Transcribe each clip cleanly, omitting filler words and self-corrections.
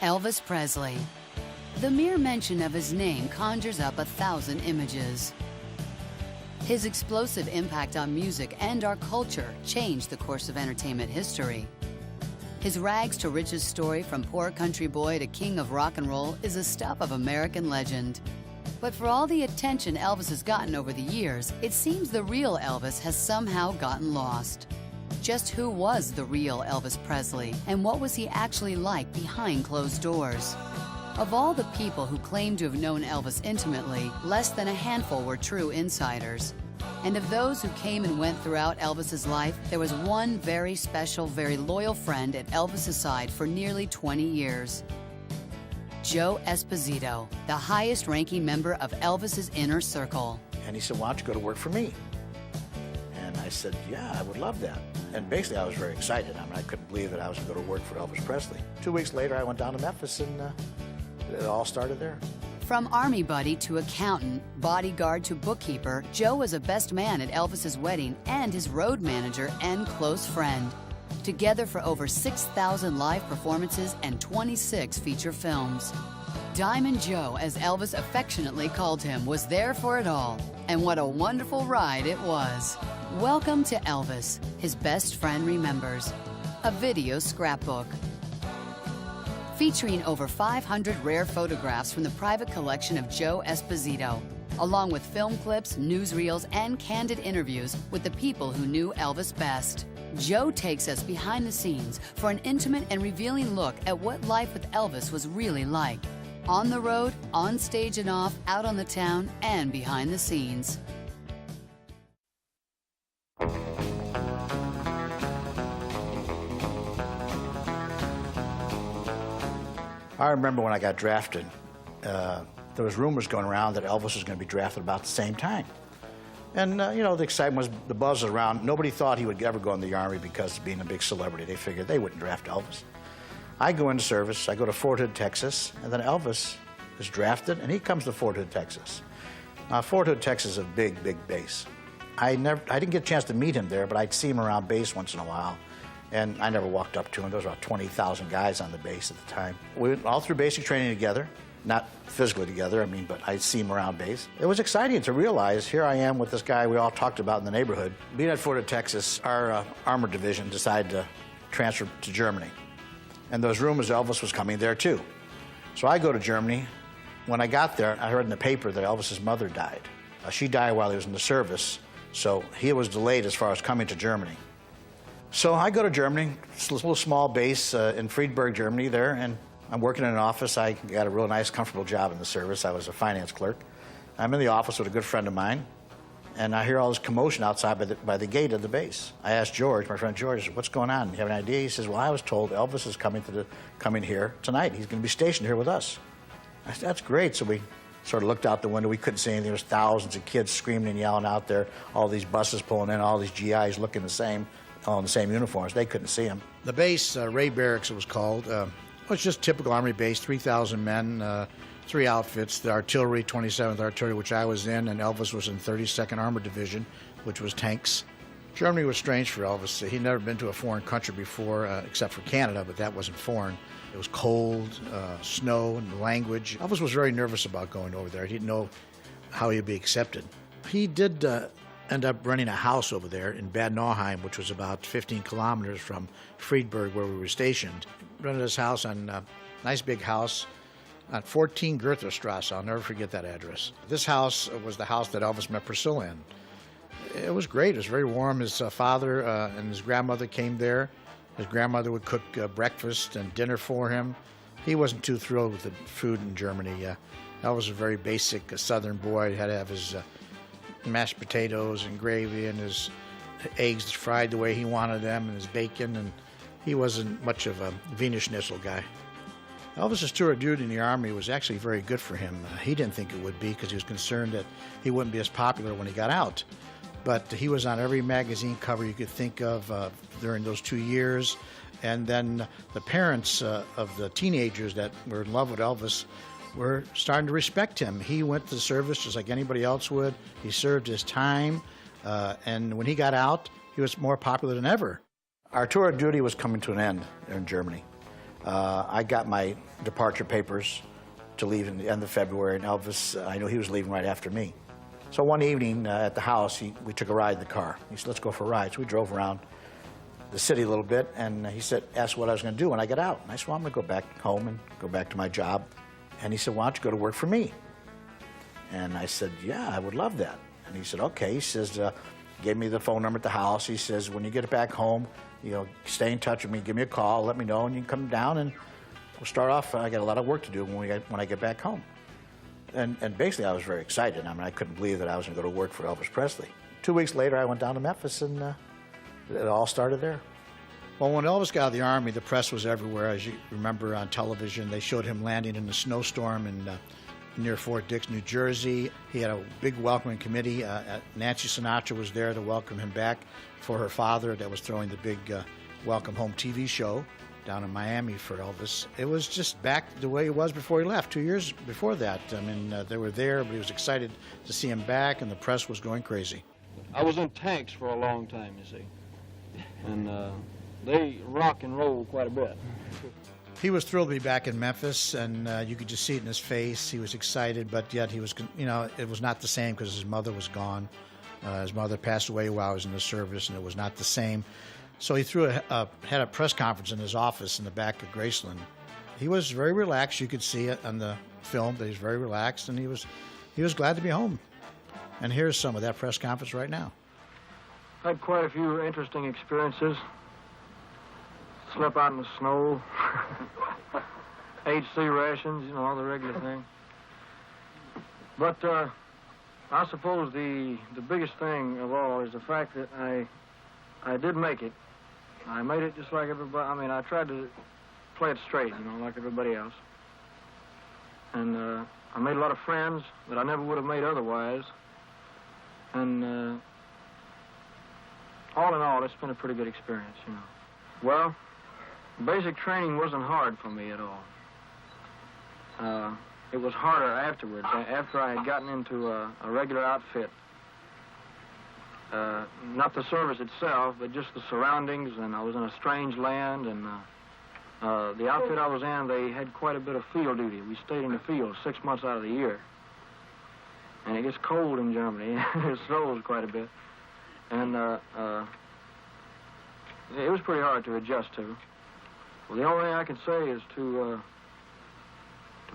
Elvis Presley. The mere mention of his name conjures up 1,000 images. His explosive impact on music and our culture changed the course of entertainment history. His rags to riches story from poor country boy to king of rock and roll is the stuff of American legend. But for all the attention Elvis has gotten over the years, it seems the real Elvis has somehow gotten lost. Just who was the real Elvis Presley, and what was he actually like behind closed doors? Of all the people who claim to have known Elvis intimately, less than a handful were true insiders. And of those who came and went throughout Elvis's life, there was one very special, very loyal friend at Elvis's side for nearly 20 years. Joe Esposito, the highest-ranking member of Elvis's inner circle. And he said, why don't you go to work for me? And I said, yeah, I would love that. And basically, I was very excited. I mean, I couldn't believe that I was going to go to work for Elvis Presley. 2 weeks later, I went down to Memphis, and it all started there. From army buddy to accountant, bodyguard to bookkeeper, Joe was a best man at Elvis's wedding and his road manager and close friend. Together for over 6,000 live performances and 26 feature films. Diamond Joe, as Elvis affectionately called him, was there for it all. And what a wonderful ride it was. Welcome to Elvis, his best friend remembers. A video scrapbook. Featuring over 500 rare photographs from the private collection of Joe Esposito, along with film clips, newsreels, and candid interviews with the people who knew Elvis best. Joe takes us behind the scenes for an intimate and revealing look at what life with Elvis was really like. On the road, on stage and off, out on the town, and behind the scenes. I remember when I got drafted, there was rumors going around that Elvis was going to be drafted about the same time. And, you know, the excitement was, the buzz was around. Nobody thought he would ever go in the Army because of being a big celebrity. They figured they wouldn't draft Elvis. I go into service, I go to Fort Hood, Texas, and then Elvis is drafted, and he comes to Fort Hood, Texas. Now, Fort Hood, Texas is a big, big base. I didn't get a chance to meet him there, but I'd see him around base once in a while. And I never walked up to him. There was about 20,000 guys on the base at the time. We went all through basic training together, not physically together, I mean, but I'd see him around base. It was exciting to realize here I am with this guy we all talked about in the neighborhood. Being at Fort Hood, Texas, our armored division decided to transfer to Germany. And those rumors Elvis was coming there too. So I go to Germany. When I got there, I heard in the paper that Elvis's mother died. She died while he was in the service, so he was delayed as far as coming to Germany. So I go to Germany, it's a little small base in Friedberg, Germany there, and I'm working in an office. I got a real nice, comfortable job in the service. I was a finance clerk. I'm in the office with a good friend of mine, and I hear all this commotion outside by the gate of the base. I asked George, my friend George, what's going on? You have an idea? He says, well, I was told Elvis is coming here tonight. He's going to be stationed here with us. I said, that's great. So we sort of looked out the window. We couldn't see anything. There was thousands of kids screaming and yelling out there, all these buses pulling in, all these GIs looking the same, all in the same uniforms. They couldn't see him. The base, Ray Barracks it was called, was just typical Army base, 3,000 men, 3 outfits, the artillery, 27th Artillery, which I was in, and Elvis was in 32nd Armored Division, which was tanks. Germany was strange for Elvis. He'd never been to a foreign country before, except for Canada, but that wasn't foreign. It was cold, snow, and the language. Elvis was very nervous about going over there. He didn't know how he'd be accepted. He did end up renting a house over there in Bad Nauheim, which was about 15 kilometers from Friedberg, where we were stationed. Rented his house on a nice big house on 14 Goethestrasse. I'll never forget that address. This house was the house that Elvis met Priscilla in. It was great. It was very warm. His father and his grandmother came there. His grandmother would cook breakfast and dinner for him. He wasn't too thrilled with the food in Germany. Elvis was a very basic Southern boy. He had to have his mashed potatoes and gravy and his eggs fried the way he wanted them and his bacon, and he wasn't much of a Wiener Schnitzel guy. Elvis's tour of duty in the Army was actually very good for him. He didn't think it would be because he was concerned that he wouldn't be as popular when he got out. But he was on every magazine cover you could think of during those 2 years. And then the parents of the teenagers that were in love with Elvis were starting to respect him. He went to the service just like anybody else would. He served his time, and when he got out, he was more popular than ever. Our tour of duty was coming to an end in Germany. I got my departure papers to leave in the end of February, and Elvis, I knew he was leaving right after me. So one evening at the house, we took a ride in the car. He said, let's go for a ride. So we drove around the city a little bit, and he said, asked what I was going to do when I got out. And I said, well, I'm going to go back home and go back to my job. And he said, why don't you go to work for me? And I said, yeah, I would love that. And he said, okay. He says, gave me the phone number at the house. He says, when you get back home, you know, stay in touch with me, give me a call, let me know, and you can come down and we'll start off. I got a lot of work to do when I get back home. And basically, I was very excited. I mean, I couldn't believe that I was going to go to work for Elvis Presley. 2 weeks later, I went down to Memphis, and it all started there. Well, when Elvis got out of the Army, the press was everywhere. As you remember on television, they showed him landing in a snowstorm near Fort Dix, New Jersey. He had a big welcoming committee. Nancy Sinatra was there to welcome him back for her father that was throwing the big Welcome Home TV show down in Miami for Elvis. It was just back the way it was before he left, 2 years before that. I mean, they were there, but he was excited to see him back, and the press was going crazy. I was in tanks for a long time, you see, and they rock and roll quite a bit. He was thrilled to be back in Memphis, and you could just see it in his face. He was excited, but yet he was, you know, it was not the same because his mother was gone. His mother passed away while I was in the service, and it was not the same. So he had a press conference in his office in the back of Graceland. He was very relaxed. You could see it on the film that he was very relaxed, and he was glad to be home. And here's some of that press conference right now. I had quite a few interesting experiences. Slept out in the snow, HC rations, you know, all the regular thing. But I suppose the biggest thing of all is the fact that I did make it. I made it just like everybody. I mean, I tried to play it straight, you know, like everybody else. And I made a lot of friends that I never would have made otherwise. And all in all, it's been a pretty good experience, you know. Well, basic training wasn't hard for me at all. It was harder afterwards, after I had gotten into a regular outfit. Not the service itself, but just the surroundings, and I was in a strange land, and the outfit I was in, they had quite a bit of field duty. We stayed in the field 6 months out of the year. And it gets cold in Germany. It snows quite a bit. And it was pretty hard to adjust to. Well, the only thing I can say is to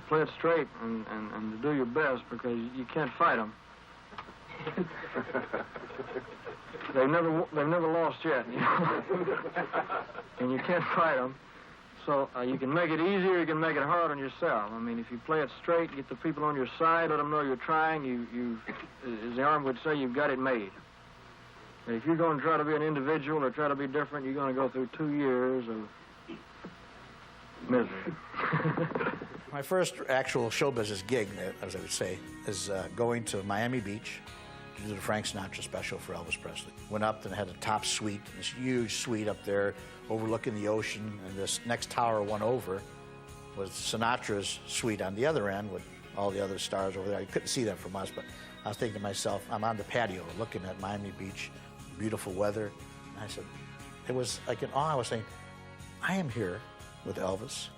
play it straight and to do your best, because you can't fight them. They've never lost yet, you know? And you can't fight them. So you can make it easy or you can make it hard on yourself. I mean, if you play it straight, get the people on your side, let them know you're trying, you as the Army would say, you've got it made. And if you're going to try to be an individual or try to be different, you're going to go through 2 years of misery. My first actual show business gig, as I would say, is going to Miami Beach to do the Frank Sinatra special for Elvis Presley. Went up and had a top suite, this huge suite up there overlooking the ocean, and this next tower one over was Sinatra's suite on the other end with all the other stars over there. You couldn't see them from us, but I was thinking to myself, I'm on the patio looking at Miami Beach, beautiful weather, and I said, it was like in awe. I was saying, I am here with Elvis,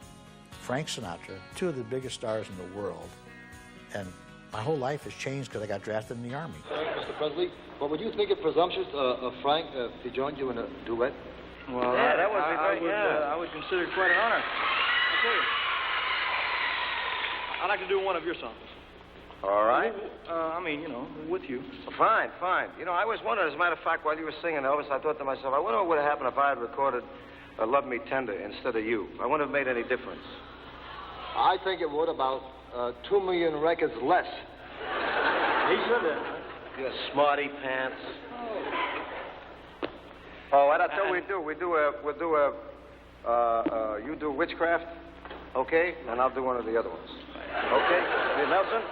Frank Sinatra, two of the biggest stars in the world, and my whole life has changed because I got drafted in the Army. Mr. Presley, well, would you think it presumptuous of Frank if he joined you in a duet? Well, yeah, that would be very, I would consider it quite an honor. I tell you, I'd like to do one of your songs. All right. I mean, you know, with you. Fine, fine. You know, I always wondered, as a matter of fact, while you were singing Elvis, I thought to myself, I wonder what would have happened if I had recorded Love Me Tender instead of you. I wouldn't have made any difference. I think it would, about 2 million records less. He should have. You smarty pants. Oh, what I thought we'd do, you do Witchcraft, okay? And I'll do one of the other ones. Okay? You Nelson?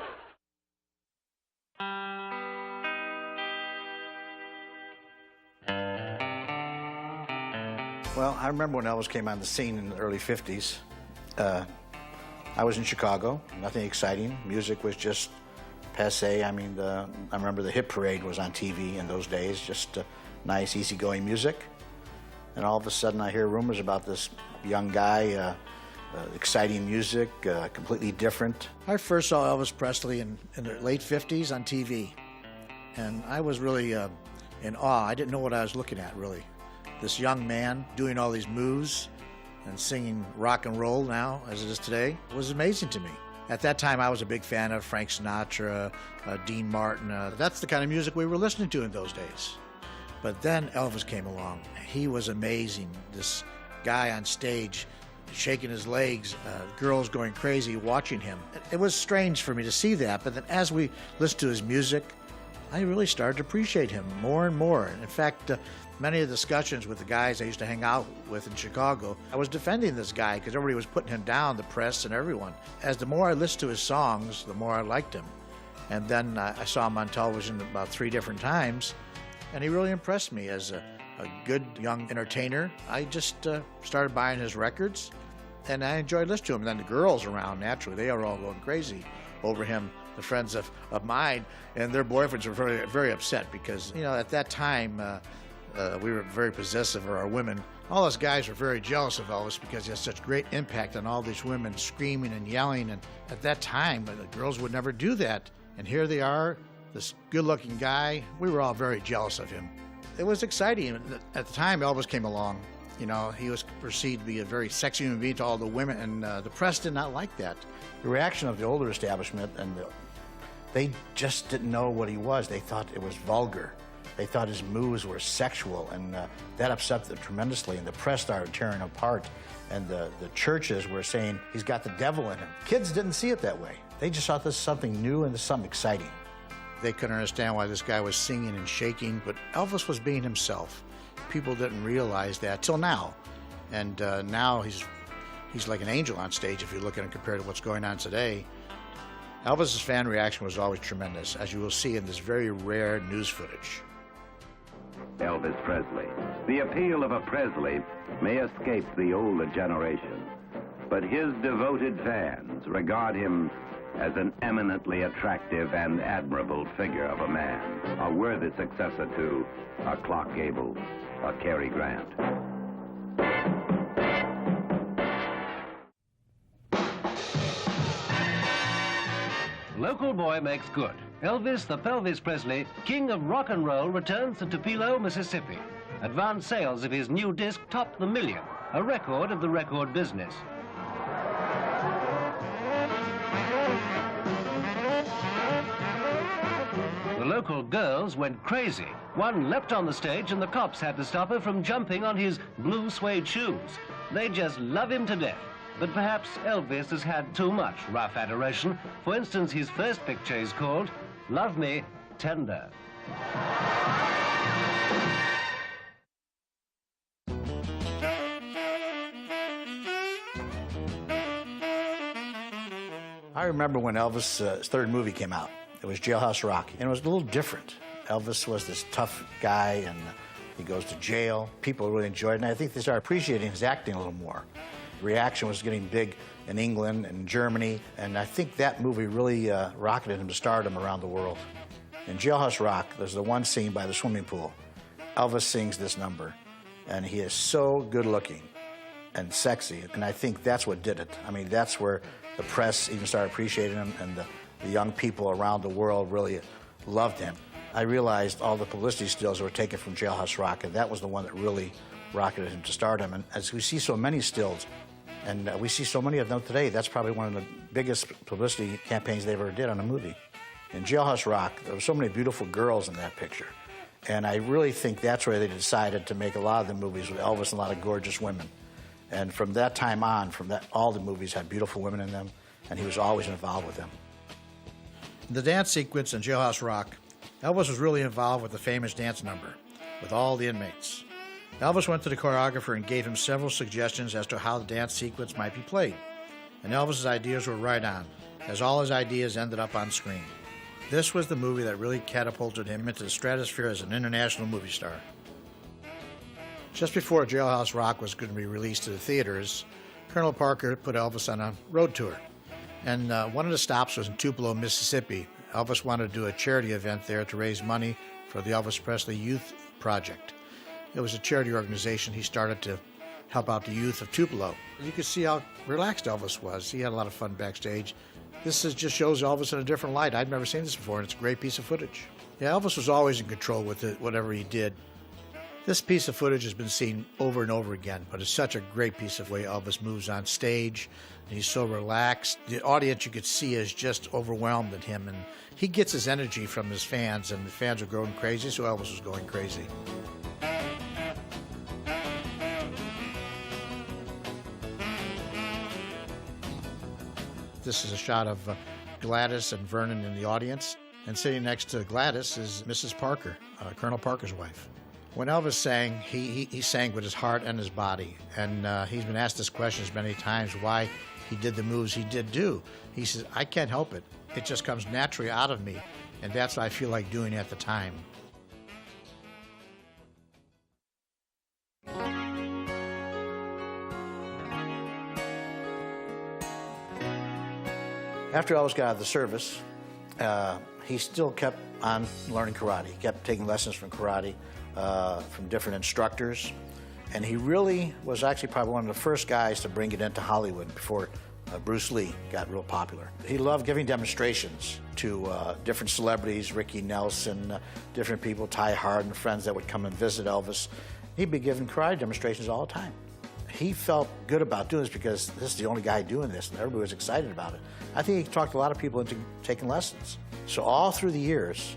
Well, I remember when Elvis came on the scene in the early 50s. I was in Chicago, nothing exciting. Music was just passé. I mean, I remember the Hit Parade was on TV in those days, just nice, easygoing music. And all of a sudden I hear rumors about this young guy exciting music, completely different. I first saw Elvis Presley in the late 50s on TV, and I was really in awe. I didn't know what I was looking at, really. This young man doing all these moves and singing rock and roll now, as it is today, was amazing to me. At that time, I was a big fan of Frank Sinatra, Dean Martin. That's the kind of music we were listening to in those days. But then Elvis came along. He was amazing. This guy on stage shaking his legs, girls going crazy watching him. It was strange for me to see that, but then as we listened to his music, I really started to appreciate him more and more. In fact, many of the discussions with the guys I used to hang out with in Chicago, I was defending this guy because everybody was putting him down, the press and everyone. As the more I listened to his songs, the more I liked him. And then I saw him on television about 3 different times, and he really impressed me as a good young entertainer. I just started buying his records, and I enjoyed listening to him. And then the girls around, naturally, they were all going crazy over him. The friends of mine and their boyfriends were very, very upset because, you know, at that time, we were very possessive of our women. All those guys were very jealous of Elvis because he had such great impact on all these women screaming and yelling. And at that time, the girls would never do that. And here they are, this good-looking guy. We were all very jealous of him. It was exciting. At the time Elvis came along, you know, he was perceived to be a very sexy human being to all the women, and the press did not like that. The reaction of the older establishment, and they just didn't know what he was. They thought it was vulgar. They thought his moves were sexual, and that upset them tremendously, and the press started tearing him apart, and the churches were saying he's got the devil in him. Kids didn't see it that way. They just thought this was something new and something exciting. They couldn't understand why this guy was singing and shaking, but Elvis was being himself. People didn't realize that till now, and now he's like an angel on stage if you look at him compared to what's going on today. Elvis's fan reaction was always tremendous, as you will see in this very rare news footage. Elvis Presley. The appeal of a Presley may escape the older generation, but his devoted fans regard him as an eminently attractive and admirable figure of a man, a worthy successor to a Clark Gable, a Cary Grant. Local boy makes good. Elvis the Pelvis Presley, king of rock and roll, returns to Tupelo, Mississippi. Advance sales of his new disc topped the million, a record of the record business. The local girls went crazy. One leapt on the stage and the cops had to stop her from jumping on his blue suede shoes. They just love him to death. But perhaps Elvis has had too much rough adoration. For instance, his first picture is called Love Me Tender. I remember when Elvis' third movie came out. It was Jailhouse Rock, and it was a little different. Elvis was this tough guy, and he goes to jail. People really enjoyed it, and I think they started appreciating his acting a little more. The reaction was getting big in England and Germany, and I think that movie really rocketed him to stardom around the world. In Jailhouse Rock, there's the one scene by the swimming pool. Elvis sings this number, and he is so good-looking and sexy, and I think that's what did it. I mean, that's where the press even started appreciating him, and the young people around the world really loved him. I realized all the publicity stills were taken from Jailhouse Rock, and that was the one that really rocketed him to stardom. And as we see so many stills, and we see so many of them today, that's probably one of the biggest publicity campaigns they ever did on a movie. In Jailhouse Rock, there were so many beautiful girls in that picture. And I really think that's where they decided to make a lot of the movies with Elvis and a lot of gorgeous women. And from that time on, all the movies had beautiful women in them, and he was always involved with them. In the dance sequence in Jailhouse Rock, Elvis was really involved with the famous dance number with all the inmates. Elvis went to the choreographer and gave him several suggestions as to how the dance sequence might be played. And Elvis's ideas were right on, as all his ideas ended up on screen. This was the movie that really catapulted him into the stratosphere as an international movie star. Just before Jailhouse Rock was going to be released to the theaters, Colonel Parker put Elvis on a road tour. And one of the stops was in Tupelo, Mississippi. Elvis wanted to do a charity event there to raise money for the Elvis Presley Youth Project. It was a charity organization he started to help out the youth of Tupelo. You could see how relaxed Elvis was. He had a lot of fun backstage. Just shows Elvis in a different light. I'd never seen this before, and it's a great piece of footage. Yeah, Elvis was always in control with it, whatever he did. This piece of footage has been seen over and over again, but it's such a great piece of way Elvis moves on stage. And he's so relaxed. The audience, you could see, is just overwhelmed at him, and he gets his energy from his fans, and the fans are going crazy, so Elvis was going crazy. This is a shot of Gladys and Vernon in the audience, and sitting next to Gladys is Mrs. Parker, Colonel Parker's wife. When Elvis sang, he sang with his heart and his body, and he's been asked this question many times why he did the moves he did do. He says, I can't help it. It just comes naturally out of me, and that's what I feel like doing at the time. After Elvis got out of the service, he still kept on learning karate. He kept taking lessons from karate from different instructors. And he really was actually probably one of the first guys to bring it into Hollywood before Bruce Lee got real popular. He loved giving demonstrations to different celebrities, Ricky Nelson, different people, Ty Hart and friends that would come and visit Elvis. He'd be giving karate demonstrations all the time. He felt good about doing this because this is the only guy doing this, and everybody was excited about it. I think he talked a lot of people into taking lessons. So all through the years,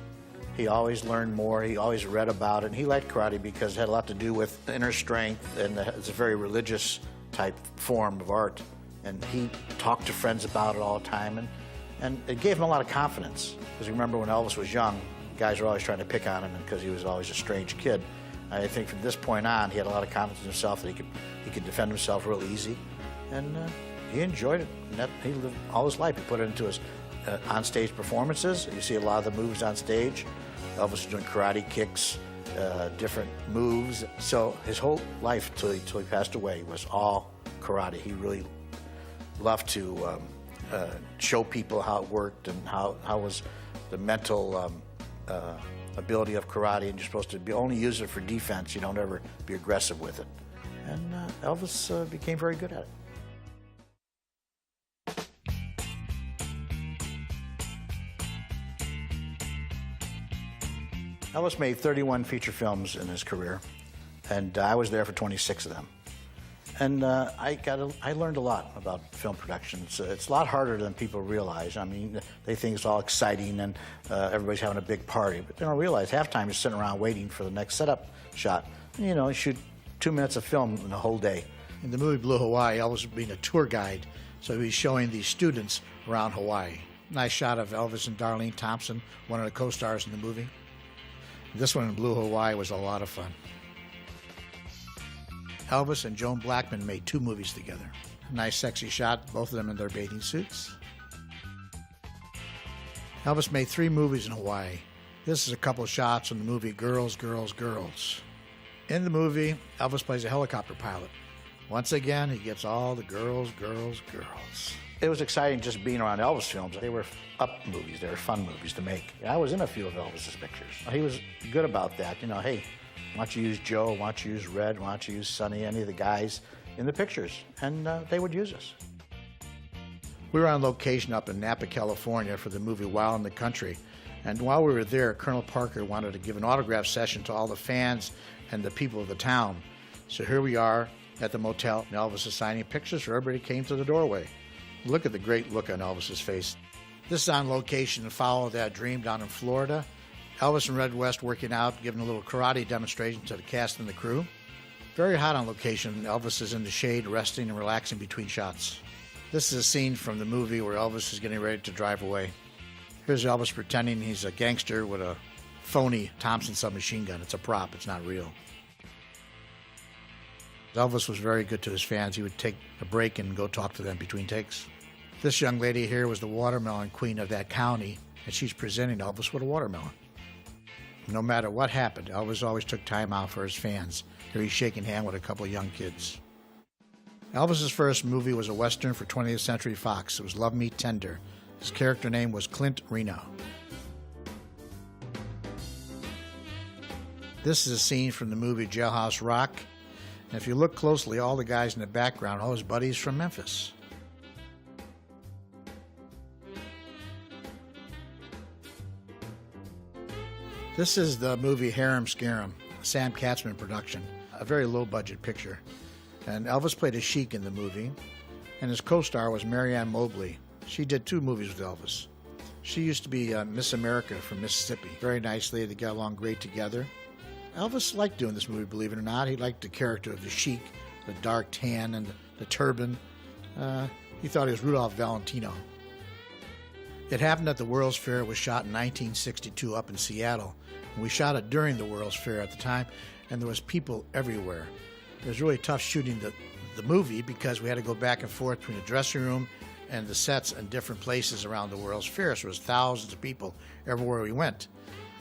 he always learned more, he always read about it, and he liked karate because it had a lot to do with inner strength, and it's a very religious type form of art. And he talked to friends about it all the time, and it gave him a lot of confidence. Because remember when Elvis was young, guys were always trying to pick on him because he was always a strange kid. I think from this point on, he had a lot of confidence in himself that he could defend himself real easy, and he enjoyed it. And he lived all his life. He put it into his on-stage performances. You see a lot of the moves on stage. Elvis was doing karate kicks, different moves. So his whole life till he passed away was all karate. He really loved to show people how it worked and how was the mental ability of karate, and you're supposed to only use it for defense. You don't ever be aggressive with it. And Elvis became very good at it. Elvis made 31 feature films in his career, and I was there for 26 of them. And I learned a lot about film production. It's a lot harder than people realize. I mean, they think it's all exciting and everybody's having a big party, but they don't realize half the time you're sitting around waiting for the next setup shot. And, you shoot 2 minutes of film in a whole day. In the movie Blue Hawaii, Elvis was being a tour guide, so he was showing the students around Hawaii. Nice shot of Elvis and Darlene Thompson, one of the co-stars in the movie. This one in Blue Hawaii was a lot of fun. Elvis and Joan Blackman made 2 movies together. Nice sexy shot, both of them in their bathing suits. Elvis made 3 movies in Hawaii. This is a couple shots from the movie Girls, Girls, Girls. In the movie, Elvis plays a helicopter pilot. Once again, he gets all the girls, girls, girls. It was exciting just being around Elvis films. They were up movies, they were fun movies to make. I was in a few of Elvis's pictures. He was good about that, hey, why don't you use Joe, why don't you use Red, why don't you use Sonny, any of the guys in the pictures, and they would use us. We were on location up in Napa, California for the movie Wild in the Country, and while we were there, Colonel Parker wanted to give an autograph session to all the fans and the people of the town. So here we are at the motel, and Elvis is signing pictures for everybody who came to the doorway. Look at the great look on Elvis's face. This is on location in Follow That Dream down in Florida. Elvis and Red West working out, giving a little karate demonstration to the cast and the crew. Very hot on location. Elvis is in the shade, resting and relaxing between shots. This is a scene from the movie where Elvis is getting ready to drive away. Here's Elvis pretending he's a gangster with a phony Thompson submachine gun. It's a prop, it's not real. Elvis was very good to his fans. He would take a break and go talk to them between takes. This young lady here was the watermelon queen of that county, and she's presenting Elvis with a watermelon. No matter what happened, Elvis always took time out for his fans. Here he's shaking hands with a couple of young kids. Elvis's first movie was a Western for 20th Century Fox. It was Love Me Tender. His character name was Clint Reno. This is a scene from the movie Jailhouse Rock. And if you look closely, all the guys in the background, all his buddies from Memphis. This is the movie Harem Scarum, a Sam Katzman production, a very low-budget picture. And Elvis played a sheik in the movie, and his co-star was Marianne Mobley. She did 2 movies with Elvis. She used to be Miss America from Mississippi. Very nice lady, they got along great together. Elvis liked doing this movie, believe it or not. He liked the character of the sheik, the dark tan and the turban. He thought he was Rudolph Valentino. It happened at the World's Fair. It was shot in 1962 up in Seattle. And we shot it during the World's Fair at the time, and there was people everywhere. It was really tough shooting the movie because we had to go back and forth between the dressing room and the sets in different places around the World's Fair. So there was thousands of people everywhere we went.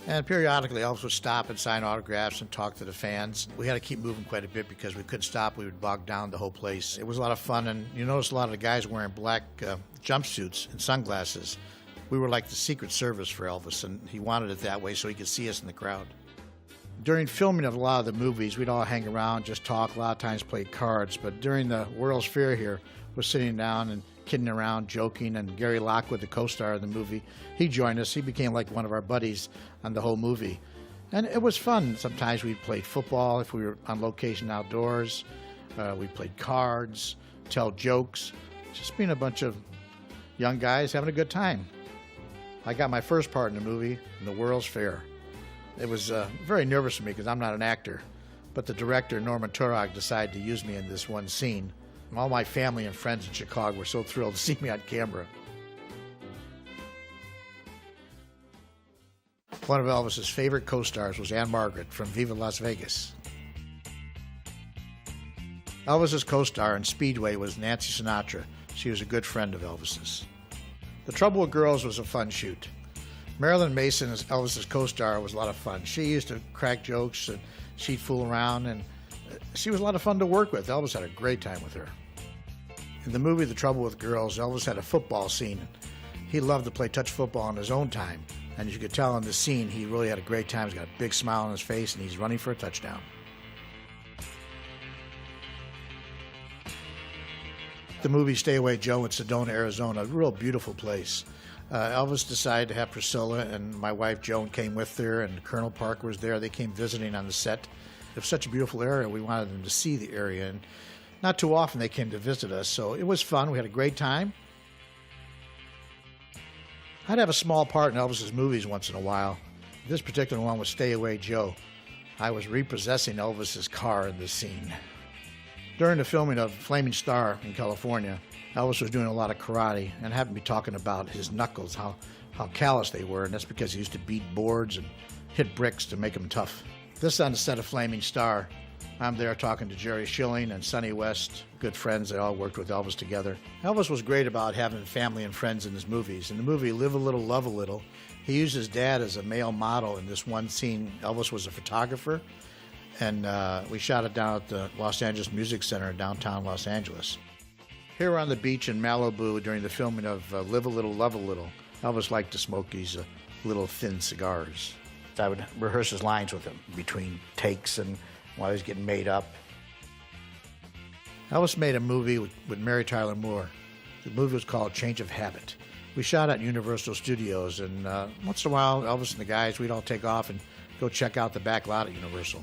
And periodically, Elvis would stop and sign autographs and talk to the fans. We had to keep moving quite a bit because we couldn't stop. We would bog down the whole place. It was a lot of fun, and you notice a lot of the guys wearing black jumpsuits and sunglasses. We were like the Secret Service for Elvis, and he wanted it that way so he could see us in the crowd. During filming of a lot of the movies, we'd all hang around, just talk, a lot of times play cards. But during the World's Fair here, we're sitting down and kidding around, joking, and Gary Lockwood, the co-star of the movie, he joined us. He became like one of our buddies on the whole movie. And it was fun. Sometimes we played football if we were on location outdoors. We played cards, tell jokes, just being a bunch of young guys having a good time. I got my first part in the movie in the World's Fair. It was very nervous for me because I'm not an actor, but the director, Norman Turok, decided to use me in this one scene. All my family and friends in Chicago were so thrilled to see me on camera. One of Elvis's favorite co-stars was Ann Margaret from Viva Las Vegas. Elvis's co-star in Speedway was Nancy Sinatra. She was a good friend of Elvis's. The Trouble with Girls was a fun shoot. Marilyn Mason, as Elvis's co-star, was a lot of fun. She used to crack jokes and she'd fool around, and she was a lot of fun to work with. Elvis had a great time with her. In the movie The Trouble with Girls, Elvis had a football scene. He loved to play touch football on his own time, and as you could tell in the scene, he really had a great time. He's got a big smile on his face, and he's running for a touchdown. The movie Stay Away Joe in Sedona, Arizona, a real beautiful place. Elvis decided to have Priscilla, and my wife Joan came with her, and Colonel Parker was there. They came visiting on the set. It was such a beautiful area. We wanted them to see the area, and not too often they came to visit us, so it was fun. We had a great time. I'd have a small part in Elvis's movies once in a while. This particular one was Stay Away Joe. I was repossessing Elvis's car in this scene. During the filming of Flaming Star in California, Elvis was doing a lot of karate and happened to be talking about his knuckles, how callous they were, and that's because he used to beat boards and hit bricks to make them tough. This is on the set of Flaming Star. I'm there talking to Jerry Schilling and Sonny West, good friends. They all worked with Elvis together. Elvis was great about having family and friends in his movies. In the movie Live a Little, Love a Little, he used his dad as a male model in this one scene. Elvis was a photographer, and we shot it down at the Los Angeles Music Center in downtown Los Angeles. Here we're on the beach in Malibu during the filming of Live a Little, Love a Little. Elvis liked to smoke these little thin cigars. I would rehearse his lines with him between takes and while he was getting made up. Elvis made a movie with Mary Tyler Moore. The movie was called Change of Habit. We shot at Universal Studios, and once in a while, Elvis and the guys, we'd all take off and go check out the back lot at Universal.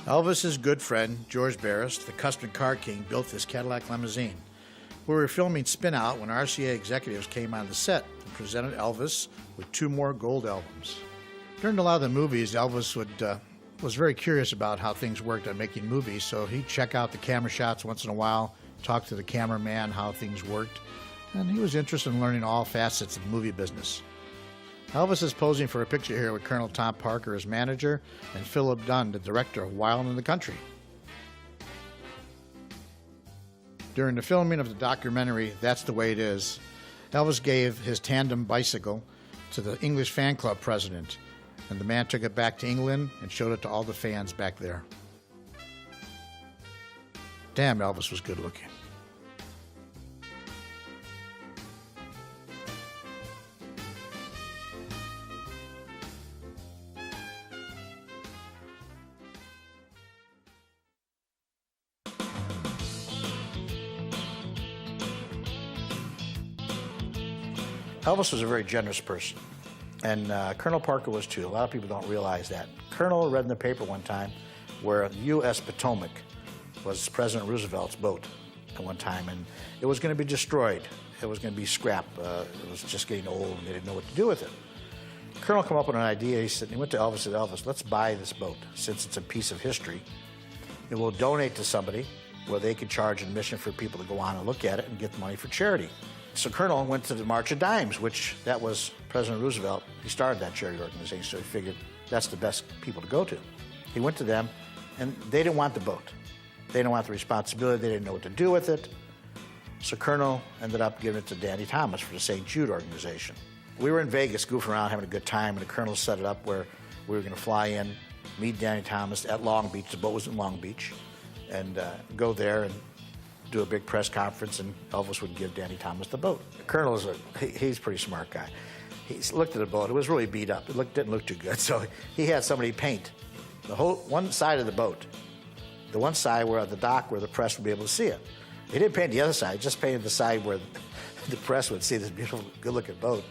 Elvis's good friend, George Barris, the custom car king, built this Cadillac limousine. We were filming Spin Out when RCA executives came on the set and presented Elvis with 2 more gold albums. During a lot of the movies, Elvis was very curious about how things worked on making movies, so he'd check out the camera shots once in a while, talk to the cameraman how things worked, and he was interested in learning all facets of the movie business. Elvis is posing for a picture here with Colonel Tom Parker as manager and Philip Dunn, the director of Wild in the Country. During the filming of the documentary That's the Way It Is, Elvis gave his tandem bicycle to the English fan club president, and the man took it back to England and showed it to all the fans back there. Damn, Elvis was good looking. Elvis was a very generous person, and Colonel Parker was too. A lot of people don't realize that. Colonel read in the paper one time where the U.S. Potomac was President Roosevelt's boat at one time, and it was going to be destroyed. It was going to be scrapped. It was just getting old, and they didn't know what to do with it. Colonel came up with an idea. He went to Elvis and said, Elvis, let's buy this boat, since it's a piece of history, and we'll donate to somebody where they could charge admission for people to go on and look at it and get the money for charity. So Colonel went to the March of Dimes, which that was President Roosevelt. He started that charity organization, so he figured that's the best people to go to. He went to them, and they didn't want the boat. They didn't want the responsibility. They didn't know what to do with it. So Colonel ended up giving it to Danny Thomas for the St. Jude organization. We were in Vegas goofing around, having a good time, and the Colonel set it up where we were going to fly in, meet Danny Thomas at Long Beach. The boat was in Long Beach, and go there and do a big press conference, and Elvis would give Danny Thomas the boat. The Colonel is he's a pretty smart guy. He looked at the boat. It was really beat up. It didn't look too good, so he had somebody paint the whole one side of the boat, the one side where at the dock where the press would be able to see it. He didn't paint the other side, just painted the side where the press would see this beautiful, good-looking boat.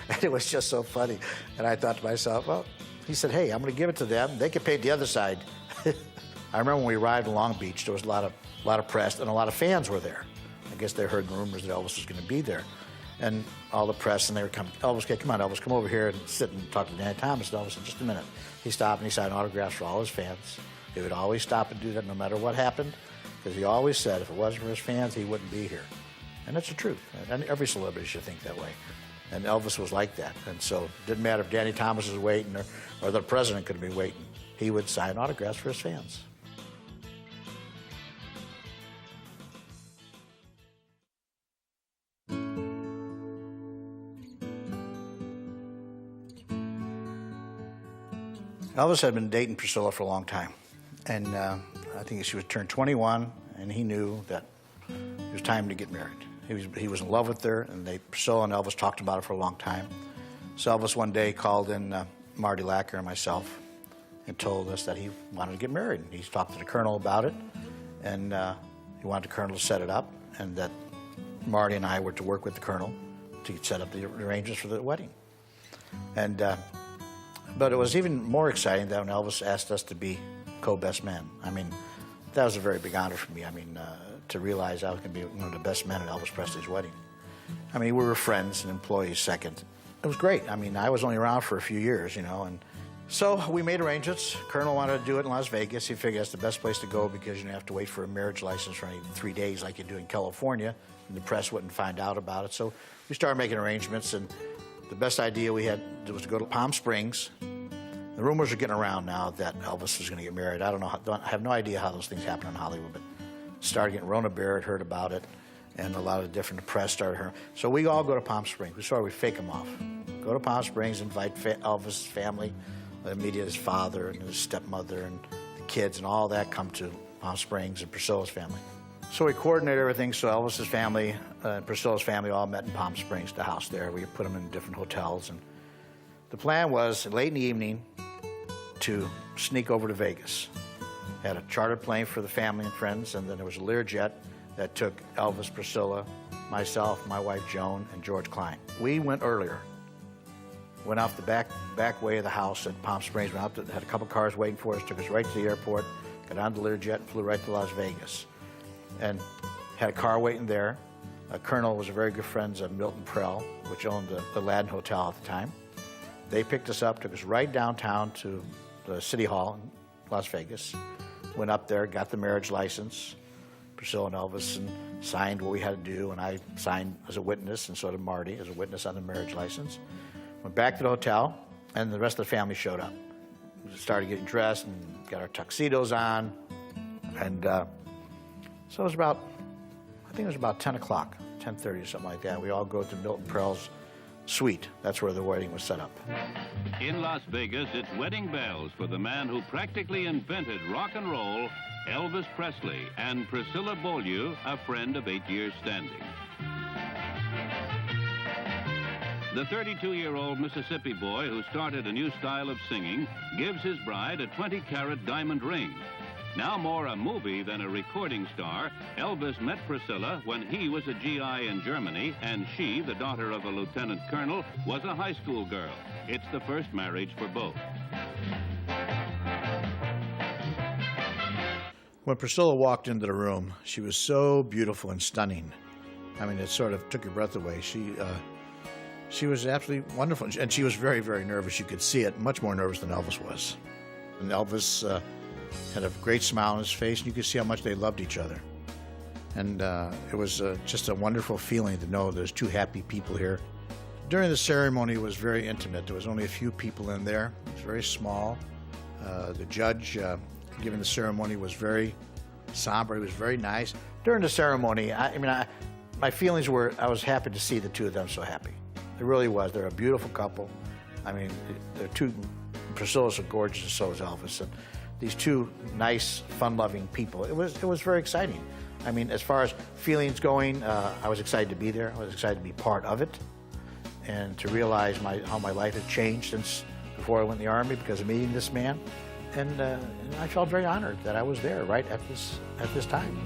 And it was just so funny. And I thought to myself, well, he said, hey, I'm going to give it to them. They can paint the other side. I remember when we arrived in Long Beach, there was a lot of press, and a lot of fans were there. I guess they heard rumors that Elvis was going to be there. And all the press, and they were coming, Elvis, come on, Elvis, come over here and sit and talk to Danny Thomas. And Elvis said, just a minute. He stopped and he signed autographs for all his fans. He would always stop and do that no matter what happened, because he always said if it wasn't for his fans, he wouldn't be here. And that's the truth. And every celebrity should think that way. And Elvis was like that. And so it didn't matter if Danny Thomas was waiting or the president could have been waiting. He would sign autographs for his fans. Elvis had been dating Priscilla for a long time. And I think she was turned 21, and he knew that it was time to get married. He was in love with her, and Priscilla and Elvis talked about it for a long time. So Elvis one day called in Marty Lacker and myself and told us that he wanted to get married. He talked to the Colonel about it, and he wanted the Colonel to set it up, and that Marty and I were to work with the Colonel to set up the arrangements for the wedding. And but it was even more exciting that when Elvis asked us to be co-best men. I mean, that was a very big honor for me. I mean, to realize I was going to be one of the best men at Elvis Presley's wedding. I mean, we were friends and employees second. It was great. I mean, I was only around for a few years, you know, and so we made arrangements. Colonel wanted to do it in Las Vegas. He figured that's the best place to go because you don't have to wait for a marriage license for 3 days like you do in California, and the press wouldn't find out about it. So we started making arrangements, and the best idea we had was to go to Palm Springs. The rumors are getting around now that Elvis was going to get married. I have no idea how those things happen in Hollywood, but started getting Rona Barrett heard about it, and a lot of different press started hearing. So we all go to Palm Springs. We fake him off. Go to Palm Springs, invite Elvis' family, immediate his father and his stepmother and the kids and all that come to Palm Springs, and Priscilla's family. So we coordinated everything, so Elvis' family and Priscilla's family all met in Palm Springs, the house there. We put them in different hotels, and the plan was late in the evening to sneak over to Vegas. Had a chartered plane for the family and friends, and then there was a Learjet that took Elvis, Priscilla, myself, my wife Joan, and George Klein. We went earlier. Went off the back way of the house at Palm Springs, went out to, had a couple cars waiting for us, took us right to the airport, got on the Learjet, and flew right to Las Vegas. And had a car waiting there. Colonel was a very good friend of Milton Prell, which owned the Aladdin Hotel at the time. They picked us up, took us right downtown to the City Hall in Las Vegas. Went up there, got the marriage license. Priscilla and Elvis and signed what we had to do, and I signed as a witness, and so did Marty as a witness on the marriage license. Went back to the hotel, and the rest of the family showed up. We started getting dressed and got our tuxedos on, and so it was about, I think it was about 10 o'clock, 10:30 or something like that. We all go to Milton Prell's suite. That's where the wedding was set up. In Las Vegas, it's wedding bells for the man who practically invented rock and roll, Elvis Presley, and Priscilla Beaulieu, a friend of 8 years standing. The 32-year-old Mississippi boy who started a new style of singing gives his bride a 20-carat diamond ring. Now more a movie than a recording star, Elvis met Priscilla when he was a GI in Germany, and she, the daughter of a lieutenant colonel, was a high school girl. It's the first marriage for both. When Priscilla walked into the room, she was so beautiful and stunning. I mean, it sort of took your breath away. She was absolutely wonderful, and she was very, very nervous. You could see it, much more nervous than Elvis was. And Elvis had a great smile on his face, and you could see how much they loved each other. And it was just a wonderful feeling to know there's two happy people here. During the ceremony, it was very intimate. There was only a few people in there. It was very small. The judge giving the ceremony was very somber. He was very nice. During the ceremony, my feelings were I was happy to see the two of them so happy. It really was. They're a beautiful couple. I mean, they're two. Priscilla's so gorgeous, and so is Elvis. And these two nice, fun-loving people. It was very exciting. I mean, as far as feelings going, I was excited to be there. I was excited to be part of it, and to realize how my life had changed since before I went in the Army because of meeting this man. And I felt very honored that I was there right at this time.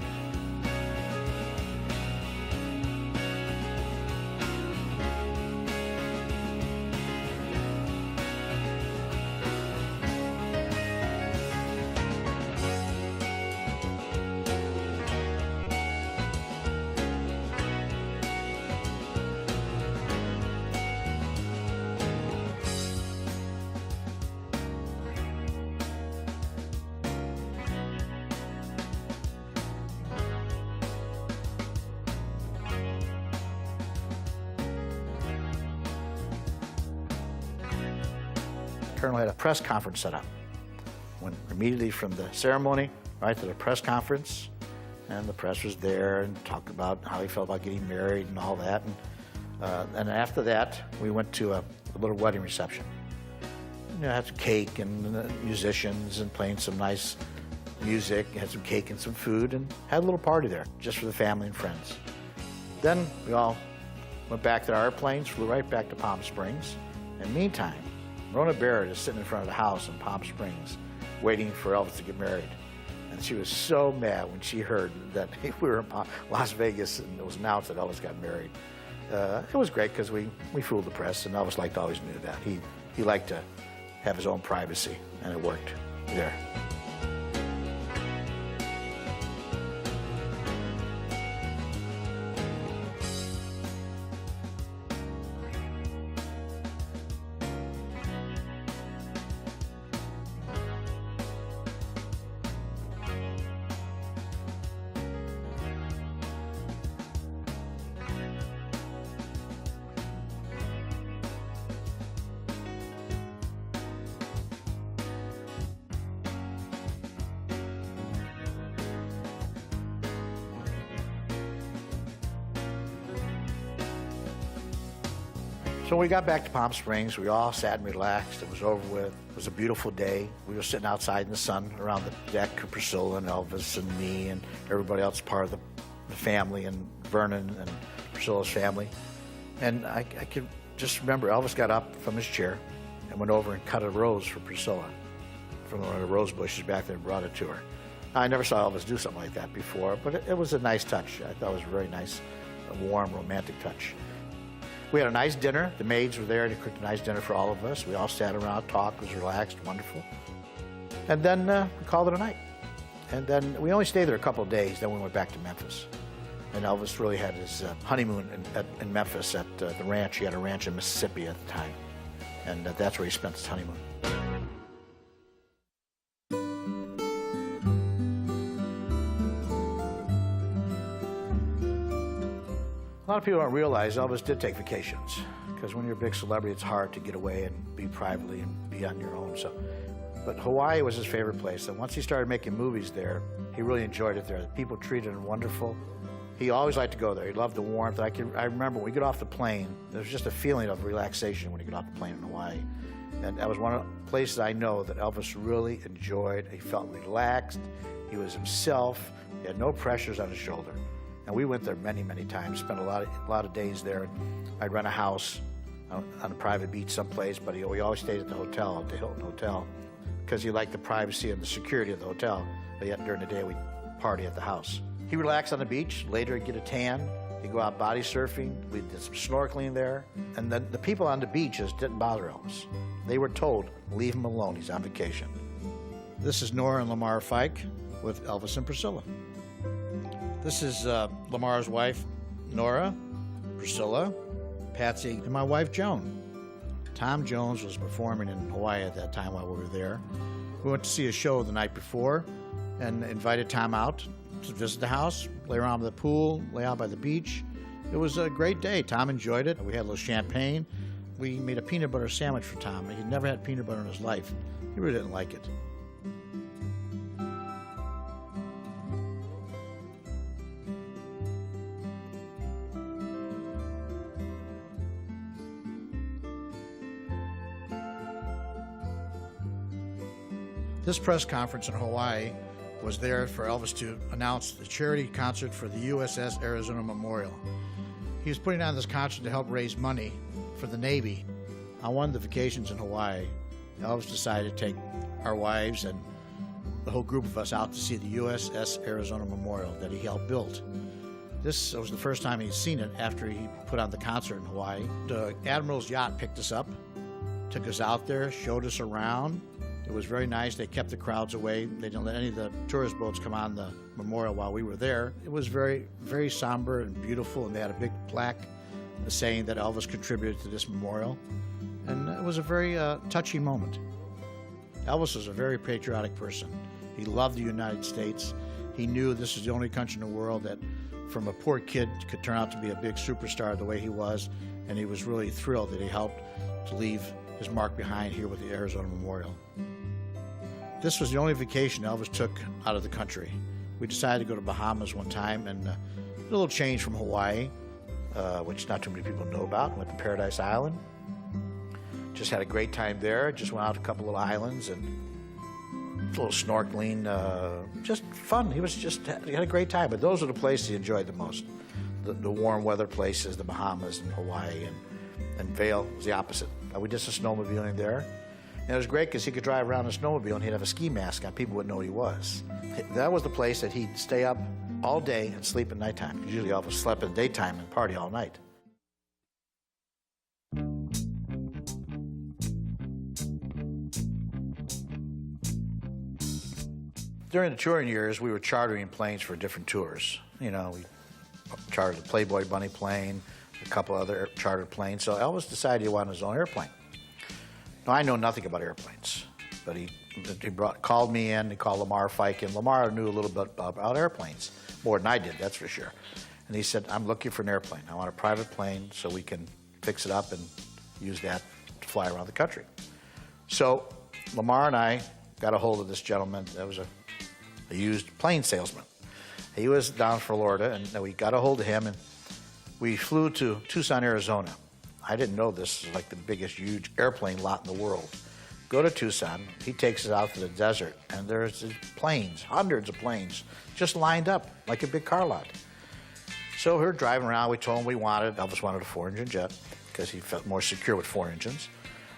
Colonel had a press conference set up. Went immediately from the ceremony right to the press conference, and the press was there and talked about how he felt about getting married and all that. And after that, we went to a little wedding reception. You know, had some cake and musicians and playing some nice music. Had some cake and some food and had a little party there just for the family and friends. Then we all went back to our airplanes, flew right back to Palm Springs. And meantime, Rona Barrett is sitting in front of the house in Palm Springs waiting for Elvis to get married. And she was so mad when she heard that we were in Las Vegas and it was announced that Elvis got married. It was great because we fooled the press, and Elvis always knew that. He liked to have his own privacy, and it worked there. So when we got back to Palm Springs, we all sat and relaxed. It was over with. It was a beautiful day. We were sitting outside in the sun around the deck, Priscilla and Elvis and me and everybody else part of the family, and Vernon and Priscilla's family. And I could just remember Elvis got up from his chair and went over and cut a rose for Priscilla from one of the rose bushes back there and brought it to her. I never saw Elvis do something like that before, but it was a nice touch. I thought it was a very nice, warm, romantic touch. We had a nice dinner. The maids were there. They cooked a nice dinner for all of us. We all sat around, talked, was relaxed, wonderful. And then we called it a night. And then we only stayed there a couple of days. Then we went back to Memphis. And Elvis really had his honeymoon in Memphis at the ranch. He had a ranch in Mississippi at the time. And that's where he spent his honeymoon. A lot of people don't realize Elvis did take vacations, because when you're a big celebrity, it's hard to get away and be privately and be on your own. But Hawaii was his favorite place, and once he started making movies there, he really enjoyed it there. The people treated him wonderful. He always liked to go there. He loved the warmth. I remember when we get off the plane, there's just a feeling of relaxation when you get off the plane in Hawaii. And that was one of the places I know that Elvis really enjoyed. He felt relaxed. He was himself. He had no pressures on his shoulder. And we went there many, many times, spent a lot of days there. I'd rent a house on a private beach someplace, but we always stayed at the hotel, at the Hilton Hotel. because he liked the privacy and the security of the hotel, but yet during the day we'd party at the house. He relaxed on the beach. Later he'd get a tan. He'd go out body surfing. We did some snorkeling there. And then the people on the beaches didn't bother Elvis. They were told, leave him alone, he's on vacation. This is Nora and Lamar Fike with Elvis and Priscilla. This is Lamar's wife, Nora, Priscilla, Patsy, and my wife, Joan. Tom Jones was performing in Hawaii at that time while we were there. We went to see a show the night before and invited Tom out to visit the house, lay around by the pool, lay out by the beach. It was a great day. Tom enjoyed it. We had a little champagne. We made a peanut butter sandwich for Tom. He'd never had peanut butter in his life. He really didn't like it. This press conference in Hawaii was there for Elvis to announce the charity concert for the USS Arizona Memorial. He was putting on this concert to help raise money for the Navy. On one of the vacations in Hawaii, Elvis decided to take our wives and the whole group of us out to see the USS Arizona Memorial that he helped build. This was the first time he'd seen it after he put on the concert in Hawaii. The Admiral's yacht picked us up, took us out there, showed us around. It was very nice. They kept the crowds away. They didn't let any of the tourist boats come on the memorial while we were there. It was very, very somber and beautiful, and they had a big plaque saying that Elvis contributed to this memorial. And it was a very touching moment. Elvis was a very patriotic person. He loved the United States. He knew this is the only country in the world that from a poor kid could turn out to be a big superstar the way he was, and he was really thrilled that he helped to leave his mark behind here with the Arizona Memorial. This was the only vacation Elvis took out of the country. We decided to go to Bahamas one time, and a little change from Hawaii, which not too many people know about. Went to Paradise Island. Just had a great time there. Just went out to a couple little islands and a little snorkeling. Just fun. He had a great time. But those are the places he enjoyed the most. The warm weather places, the Bahamas and Hawaii, and Vail was the opposite. We did some snowmobiling there. And it was great because he could drive around in a snowmobile and he'd have a ski mask on. People wouldn't know who he was. That was the place that he'd stay up all day and sleep at nighttime. Usually Elvis slept in the daytime and party all night. During the touring years, we were chartering planes for different tours. You know, we chartered the Playboy Bunny plane, a couple other chartered planes. So Elvis decided he wanted his own airplane. Now, I know nothing about airplanes, but he called me in, he called Lamar Fike, and Lamar knew a little bit about airplanes, more than I did, that's for sure. And he said, I'm looking for an airplane. I want a private plane so we can fix it up and use that to fly around the country. So Lamar and I got a hold of this gentleman that was a used plane salesman. He was down in Florida, and we got a hold of him, and we flew to Tucson, Arizona. I didn't know this was like the biggest, huge airplane lot in the world. Go to Tucson, he takes us out to the desert, and there's planes, hundreds of planes, just lined up like a big car lot. So we're driving around, we told him Elvis wanted a 4-engine jet, because he felt more secure with 4 engines.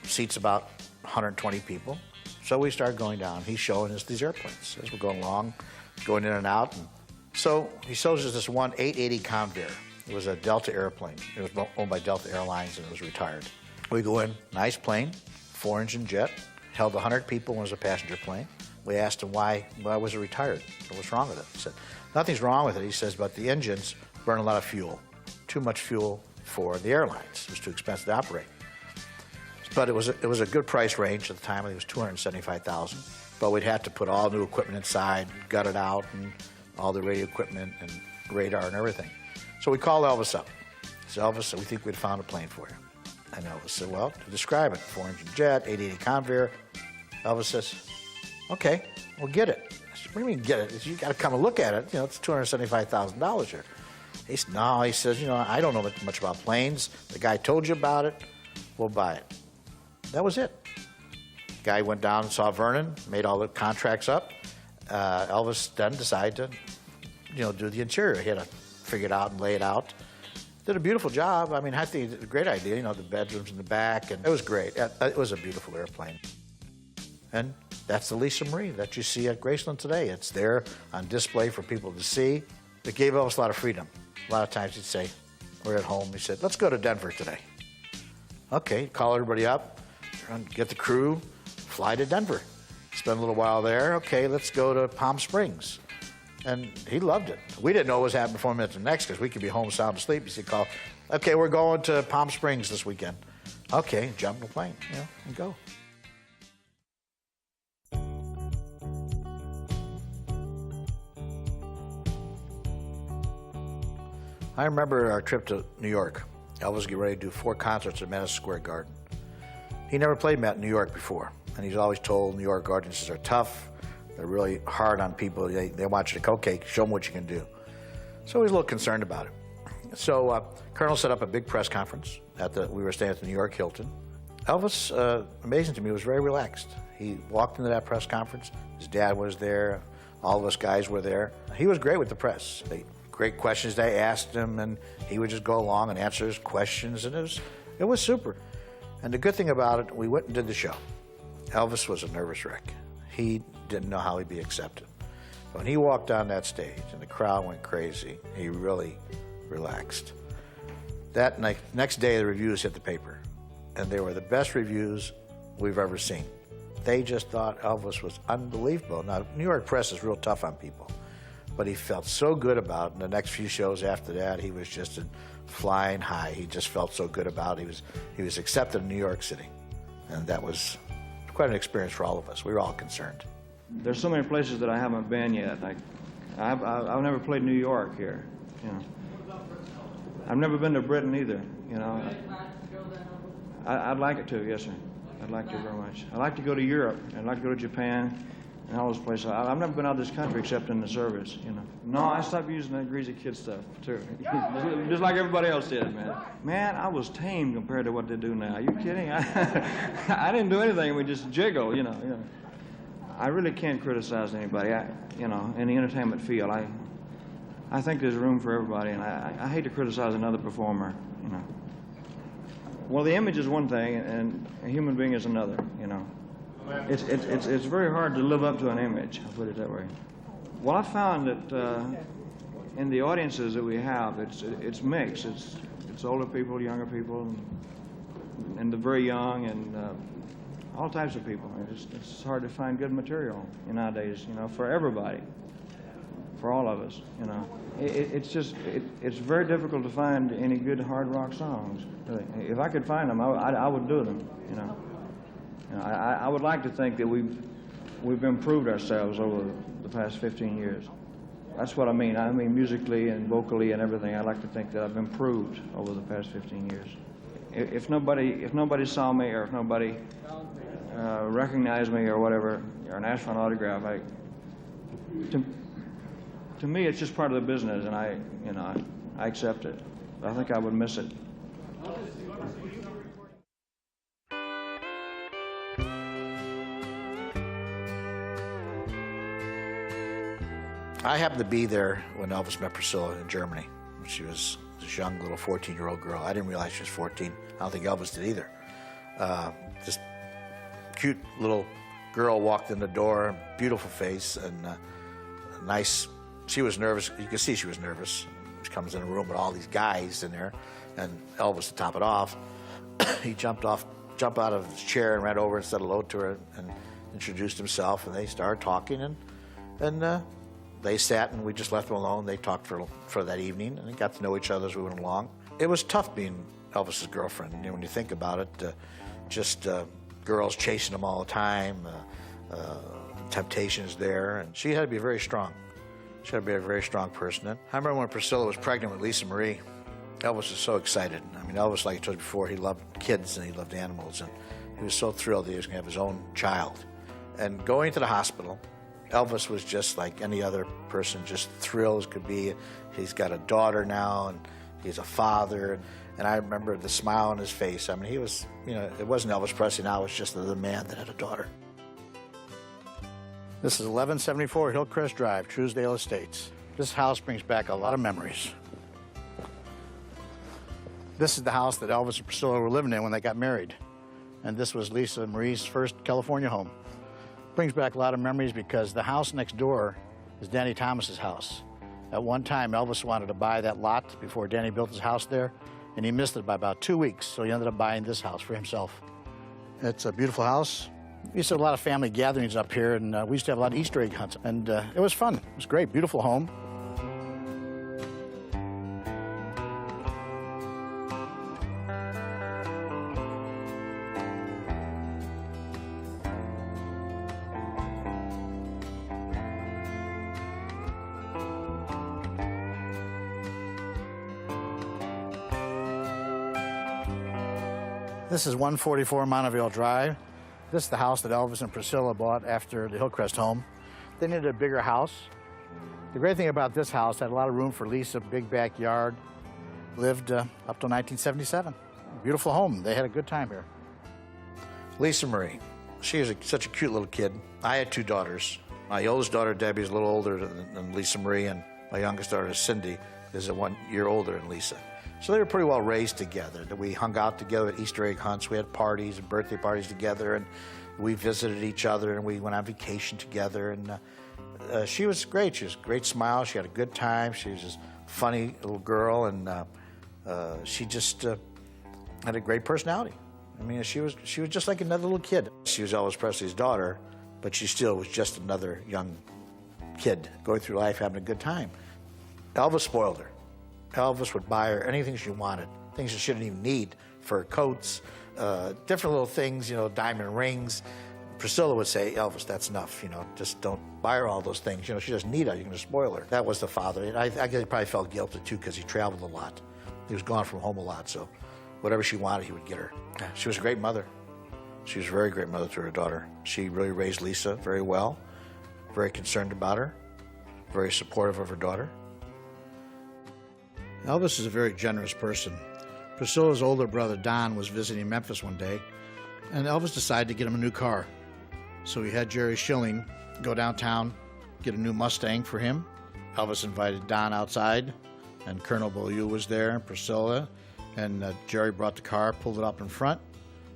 Seats about 120 people. So we started going down. He's showing us these airplanes as we're going along, going in and out. And so he shows us this one 880 Convair. It was a Delta airplane. It was owned by Delta Airlines, and it was retired. We go in, nice plane, 4-engine jet, held 100 people when it was a passenger plane. We asked him why was it retired? What's wrong with it? He said, nothing's wrong with it. He says, but the engines burn a lot of fuel. Too much fuel for the airlines. It was too expensive to operate. But it was a good price range at the time. It was $275,000. But we'd have to put all new equipment inside, gut it out, and all the radio equipment and radar and everything. So we called Elvis up. He said, Elvis, we think we'd found a plane for you. And Elvis said, well, to describe it, 4-engine jet, 880 Convair. Elvis says, okay, we'll get it. I said, what do you mean get it? You got to come and look at it. You know, it's $275,000 here. He said, no, he says, you know, I don't know much about planes. The guy told you about it. We'll buy it. That was it. The guy went down and saw Vernon, made all the contracts up. Elvis then decided to, you know, do the interior. He had to figure it out and lay it out. Did a beautiful job. I mean, I think it's a great idea, you know, the bedrooms in the back, and it was great. It was a beautiful airplane. And That's the Lisa Marie that you see at Graceland today. It's there on display for people to see. It gave Elvis a lot of freedom. A lot of times he'd say, we're at home. He said, let's go to Denver today. Okay, call everybody up, get the crew, fly to Denver. Spend a little while there. Okay, let's go to Palm Springs. And he loved it. We didn't know what was happening 4 minutes the next because we could be home sound asleep. He said, call, okay, we're going to Palm Springs this weekend. Okay, jump in the plane, and go. I remember our trip to New York. Elvis was getting ready to do 4 concerts at Madison Square Garden. He never played New York before, and he's always told New York audiences are tough. They're really hard on people. They want you to, okay, show them what you can do. So he was a little concerned about it. So Colonel set up a big press conference we were staying at the New York Hilton. Elvis, amazing to me, was very relaxed. He walked into that press conference. His dad was there. All of us guys were there. He was great with the press. Great questions they asked him, and he would just go along and answer his questions, and it was super. And the good thing about it, we went and did the show. Elvis was a nervous wreck. He didn't know how he'd be accepted. When he walked on that stage and the crowd went crazy, he really relaxed. That next day, the reviews hit the paper, and they were the best reviews we've ever seen. They just thought Elvis was unbelievable. Now, New York press is real tough on people, but he felt so good about it. And the next few shows after that, he was just flying high. He just felt so good about it. He was accepted in New York City, and that was quite an experience for all of us. We were all concerned. There's so many places that I haven't been yet. I've never played New York here, I've never been to Britain either, I'd like it to, yes, sir. I'd like to very much. I'd like to go to Europe. I'd like to go to Japan and all those places. I've never been out of this country except in the service, No, I stopped using that greasy kid stuff, too. Just like everybody else did, man. Man, I was tame compared to what they do now. Are you kidding? I didn't do anything. We just jiggle, I really can't criticize anybody, in the entertainment field. I think there's room for everybody, and I hate to criticize another performer, Well, the image is one thing, and a human being is another, It's very hard to live up to an image, I'll put it that way. Well, I found that in the audiences that we have, it's mixed. It's older people, younger people, and the very young, and all types of people. It's hard to find good material nowadays, for everybody, for all of us, It's very difficult to find any good hard rock songs. Really. If I could find them, I would do them, I would like to think that we've improved ourselves over the past 15 years. That's what I mean. I mean musically and vocally and everything. I like to think that I've improved over the past 15 years. If nobody saw me, or if nobody recognized me or whatever, or asked for an autograph, to me it's just part of the business, and I accept it. I think I would miss it. I happened to be there when Elvis met Priscilla in Germany. She was this young little 14-year-old girl. I didn't realize she was 14. I don't think Elvis did either. This cute little girl walked in the door, beautiful face, and nice. She was nervous. You could see she was nervous. She comes in a room with all these guys in there, and Elvis, to top it off, he jumped out of his chair and ran over and said hello to her and introduced himself, and they started talking, and they sat, and we just left them alone. They talked for that evening, and they got to know each other as we went along. It was tough being Elvis's girlfriend. When you think about it, just girls chasing him all the time, temptations there, and she had to be very strong. She had to be a very strong person. And I remember when Priscilla was pregnant with Lisa Marie, Elvis was so excited. I mean, Elvis, like I told you before, he loved kids and he loved animals, and he was so thrilled that he was going to have his own child. And going to the hospital, Elvis was just like any other person, just thrilled as could be. He's got a daughter now, and he's a father. And I remember the smile on his face. I mean, he was, it wasn't Elvis Presley now, it was just the man that had a daughter. This is 1174 Hillcrest Drive, Truesdale Estates. This house brings back a lot of memories. This is the house that Elvis and Priscilla were living in when they got married. And this was Lisa Marie's first California home. Brings back a lot of memories because the house next door is Danny Thomas's house. At one time, Elvis wanted to buy that lot before Danny built his house there, and he missed it by about 2 weeks, so he ended up buying this house for himself. It's a beautiful house. We used to have a lot of family gatherings up here, and we used to have a lot of Easter egg hunts, and it was fun. It was great, beautiful home. This is 144 Monteville Drive. This is the house that Elvis and Priscilla bought after the Hillcrest home. They needed a bigger house. The great thing about this house, had a lot of room for Lisa, big backyard. Lived up till 1977. Beautiful home. They had a good time here. Lisa Marie. She is such a cute little kid. I had 2 daughters. My oldest daughter, Debbie, is a little older than Lisa Marie, and my youngest daughter, Cindy, is 1 year older than Lisa. So they were pretty well raised together. We hung out together at Easter egg hunts. We had parties and birthday parties together, and we visited each other, and we went on vacation together. And she was great. She was a great smile. She had a good time. She was this funny little girl, and she just had a great personality. I mean, she was just like another little kid. She was Elvis Presley's daughter, but she still was just another young kid going through life having a good time. Elvis spoiled her. Elvis would buy her anything she wanted, things she shouldn't even need, fur coats, different little things, you know, diamond rings. Priscilla would say, Elvis, that's enough, you know, just don't buy her all those things. You know, she doesn't need it, you're going to spoil her. That was the father. And I guess he probably felt guilty, too, because he traveled a lot. He was gone from home a lot, so whatever she wanted, he would get her. She was a great mother. She was a very great mother to her daughter. She really raised Lisa very well, very concerned about her, very supportive of her daughter. Elvis is a very generous person. Priscilla's older brother, Don, was visiting Memphis one day, and Elvis decided to get him a new car. So he had Jerry Schilling go downtown, get a new Mustang for him. Elvis invited Don outside, and Colonel Beaulieu was there, and Priscilla, and Jerry brought the car, pulled it up in front,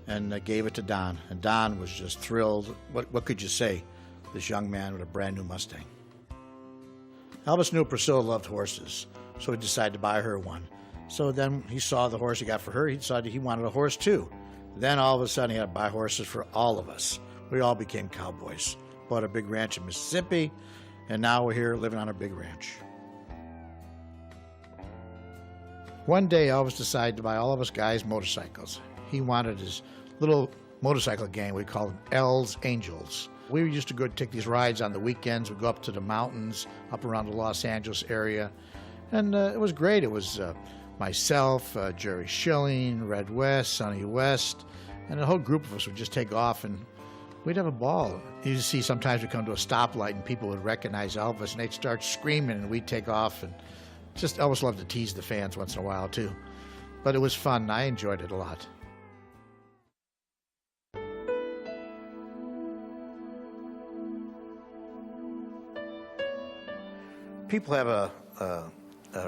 and gave it to Don. And Don was just thrilled. What could you say? This young man with a brand new Mustang. Elvis knew Priscilla loved horses, so he decided to buy her one. So then he saw the horse he got for her. He decided he wanted a horse too. Then all of a sudden he had to buy horses for all of us. We all became cowboys. Bought a big ranch in Mississippi, and now we're here living on a big ranch. One day Elvis decided to buy all of us guys motorcycles. He wanted his little motorcycle gang. We called them L's Angels. We used to go take these rides on the weekends. We'd go up to the mountains, up around the Los Angeles area. And it was great. It was myself, Jerry Schilling, Red West, Sonny West, and a whole group of us would just take off, and we'd have a ball. You see sometimes we'd come to a stoplight, and people would recognize Elvis, and they'd start screaming, and we'd take off. And just Elvis loved to tease the fans once in a while, too. But it was fun. I enjoyed it a lot. People have a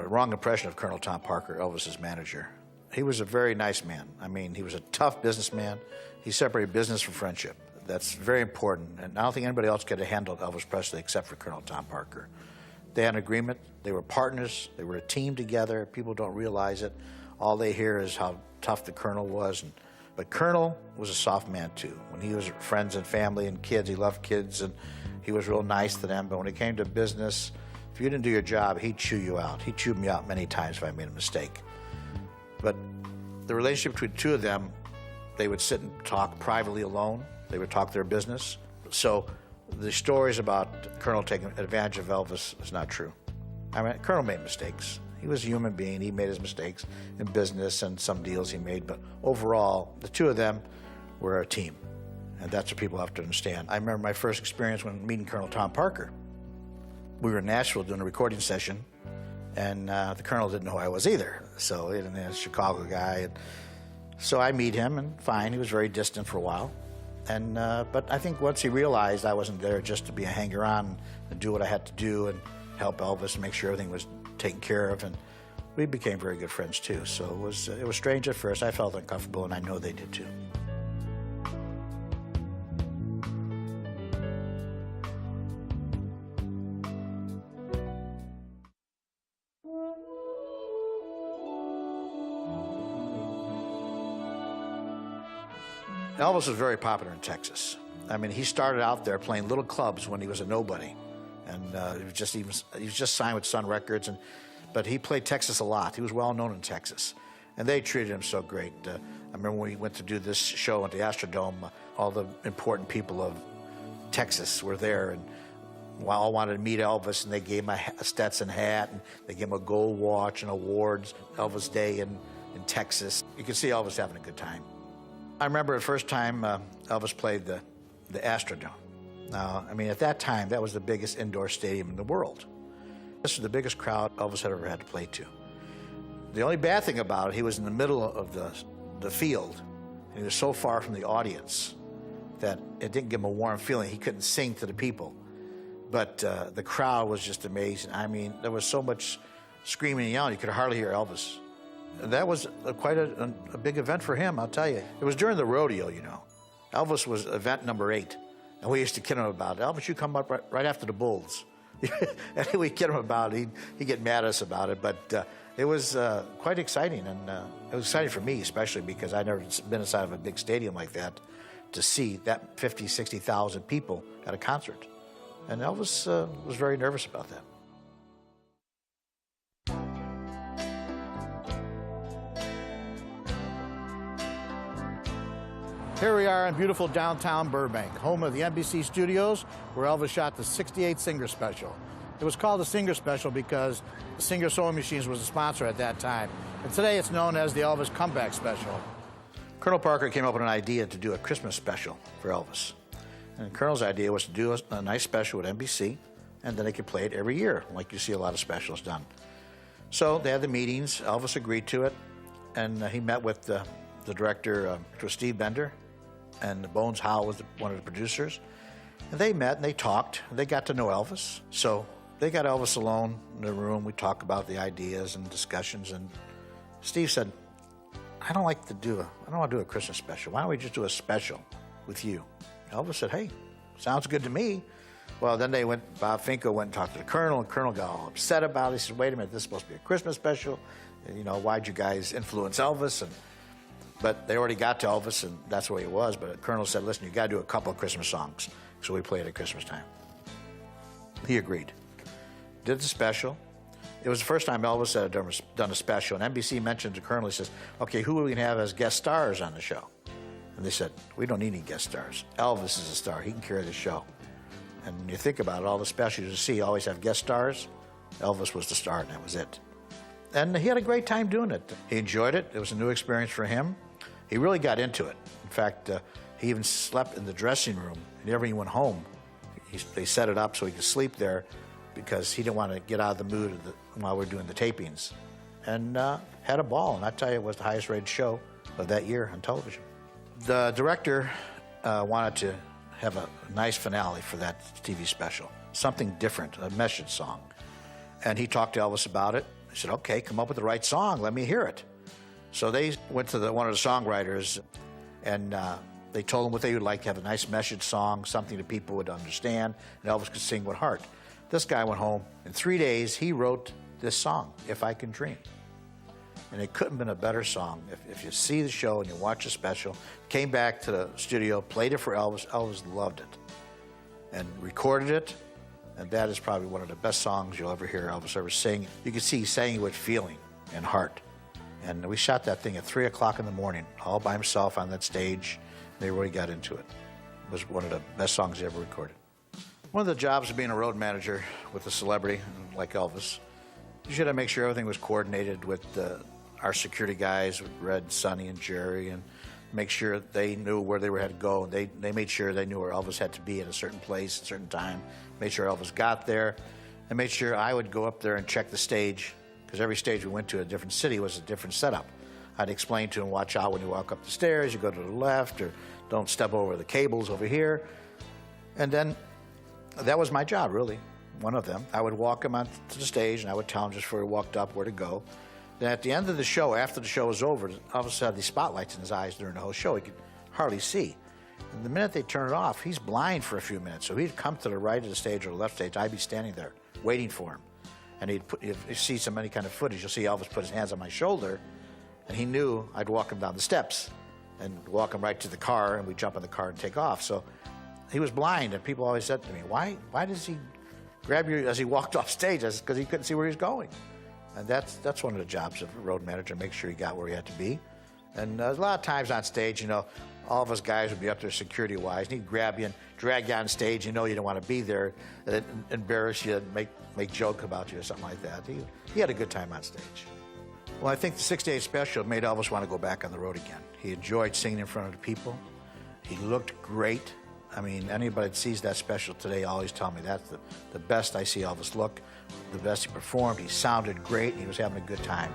wrong impression of Colonel Tom Parker, Elvis's manager. He was a very nice man. I mean, he was a tough businessman. He separated business from friendship. That's very important, and I don't think anybody else could have handled Elvis Presley except for Colonel Tom Parker. They had an agreement. They were partners. They were a team together. People don't realize it. All they hear is how tough the Colonel was. But Colonel was a soft man, too. When he was friends and family and kids, he loved kids, and he was real nice to them. But when it came to business, if you didn't do your job, he'd chew you out. He chewed me out many times if I made a mistake. But the relationship between the two of them, they would sit and talk privately alone. They would talk their business. So the stories about Colonel taking advantage of Elvis is not true. I mean, Colonel made mistakes. He was a human being. He made his mistakes in business and some deals he made. But overall, the two of them were a team. And that's what people have to understand. I remember my first experience when meeting Colonel Tom Parker. We were in Nashville doing a recording session, and the Colonel didn't know who I was either. So he was a Chicago guy. And so I meet him, and fine, he was very distant for a while. And but I think once he realized I wasn't there just to be a hanger-on and do what I had to do and help Elvis and make sure everything was taken care of, and we became very good friends too. So it was strange at first. I felt uncomfortable, and I know they did too. Elvis was very popular in Texas. I mean, he started out there playing little clubs when he was a nobody. And he was just signed with Sun Records, but he played Texas a lot. He was well known in Texas. And they treated him so great. I remember when we went to do this show at the Astrodome, all the important people of Texas were there, and all wanted to meet Elvis, and they gave him a Stetson hat, and they gave him a gold watch and awards, Elvis Day in Texas. You could see Elvis having a good time. I remember the first time Elvis played the Astrodome. Now, I mean, at that time, that was the biggest indoor stadium in the world. This was the biggest crowd Elvis had ever had to play to. The only bad thing about it, he was in the middle of the field, and he was so far from the audience that it didn't give him a warm feeling. He couldn't sing to the people. But the crowd was just amazing. I mean, there was so much screaming and yelling, you could hardly hear Elvis. And that was quite a big event for him, I'll tell you. It was during the rodeo, you know. Elvis was event number 8. And we used to kid him about it. Elvis, you come up right after the Bulls. And we'd kid him about it. He'd get mad at us about it. But it was quite exciting. And it was exciting for me, especially because I'd never been inside of a big stadium like that to see that 50, 60,000 people at a concert. And Elvis was very nervous about that. Here we are in beautiful downtown Burbank, home of the NBC studios, where Elvis shot the '68 Singer Special. It was called the Singer Special because the Singer Sewing Machines was the sponsor at that time. And today it's known as the Elvis Comeback Special. Colonel Parker came up with an idea to do a Christmas special for Elvis. And Colonel's idea was to do a nice special with NBC, and then they could play it every year, like you see a lot of specials done. So they had the meetings. Elvis agreed to it, and he met with the director, Steve Bender, and Bones Howe was one of the producers. And they met and they talked. And they got to know Elvis. So they got Elvis alone in the room. We talked about the ideas and discussions. And Steve said, I don't want to do a Christmas special. Why don't we just do a special with you? Elvis said, hey, sounds good to me. Well, then Bob Finko went and talked to the Colonel, and Colonel got all upset about it. He said, wait a minute, this is supposed to be a Christmas special. You know, why'd you guys influence Elvis? But they already got to Elvis, and that's the way it was. But the Colonel said, listen, you got to do a couple of Christmas songs. So we played at Christmas time. He agreed. Did the special. It was the first time Elvis had done a special, and NBC mentioned to the Colonel, he says, okay, who are we going to have as guest stars on the show? And they said, we don't need any guest stars. Elvis is a star. He can carry the show. And when you think about it, all the specials you see always have guest stars. Elvis was the star, and that was it. And he had a great time doing it. He enjoyed it. It was a new experience for him. He really got into it. In fact, he even slept in the dressing room. Whenever he went home, they set it up so he could sleep there because he didn't want to get out of the mood while we were doing the tapings. And had a ball. And I tell you, it was the highest rated show of that year on television. The director wanted to have a nice finale for that TV special, something different, a message song. And he talked to Elvis about it. He said, okay, come up with the right song. Let me hear it. So they went to one of the songwriters, and they told him what they would like to have a nice message song, something that people would understand, and Elvis could sing with heart. This guy went home. In 3 days, he wrote this song, If I Can Dream. And it couldn't have been a better song. If you see the show and you watch the special, came back to the studio, played it for Elvis. Elvis loved it and recorded it. And that is probably one of the best songs you'll ever hear Elvis ever sing. You can see he sang it with feeling and heart. And we shot that thing at 3 o'clock in the morning, all by himself on that stage. They really got into it. It was one of the best songs he ever recorded. One of the jobs of being a road manager with a celebrity like Elvis, you should make sure everything was coordinated with our security guys, with Red, Sonny, and Jerry, and make sure they knew where they had to go. They made sure they knew where Elvis had to be at a certain place, at a certain time, made sure Elvis got there, and made sure I would go up there and check the stage, because every stage we went to a different city was a different setup. I'd explain to him, watch out when you walk up the stairs, you go to the left, or don't step over the cables over here. And then that was my job, really, one of them. I would walk him onto the stage, and I would tell him just before he walked up where to go. Then at the end of the show, after the show was over, Elvis had these spotlights in his eyes during the whole show. He could hardly see. And the minute they turn it off, he's blind for a few minutes. So he'd come to the right of the stage or the left stage. I'd be standing there waiting for him. And if you see any kind of footage, you'll see Elvis put his hands on my shoulder, and he knew I'd walk him down the steps. and walk him right to the car, and we jump in the car and take off. So he was blind, and people always said to me, why does he grab you as he walked off stage? I said, because he couldn't see where he was going. And that's one of the jobs of a road manager, make sure he got where he had to be. And a lot of times on stage, you know, all of us guys would be up there security-wise, and he'd grab you and drag you on stage. You know you don't want to be there, and embarrass you, and make joke about you or something like that. He had a good time on stage. Well, I think the 68 special made Elvis want to go back on the road again. He enjoyed singing in front of the people. He looked great. I mean, anybody that sees that special today always tell me that's the best I see Elvis look, the best he performed. He sounded great, and he was having a good time.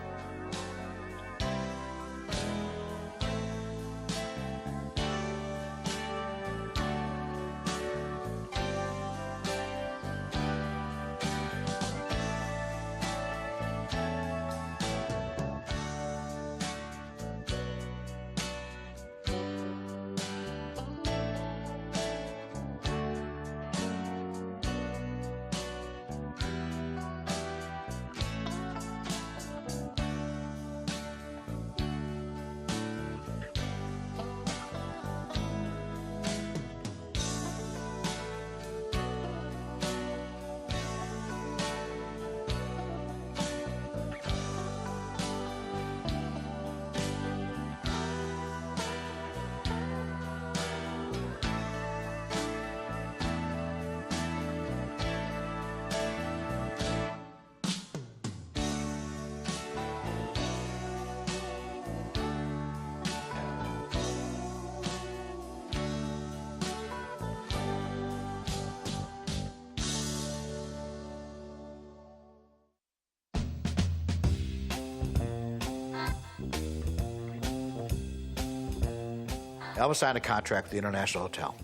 Elvis signed a contract with the International Hotel.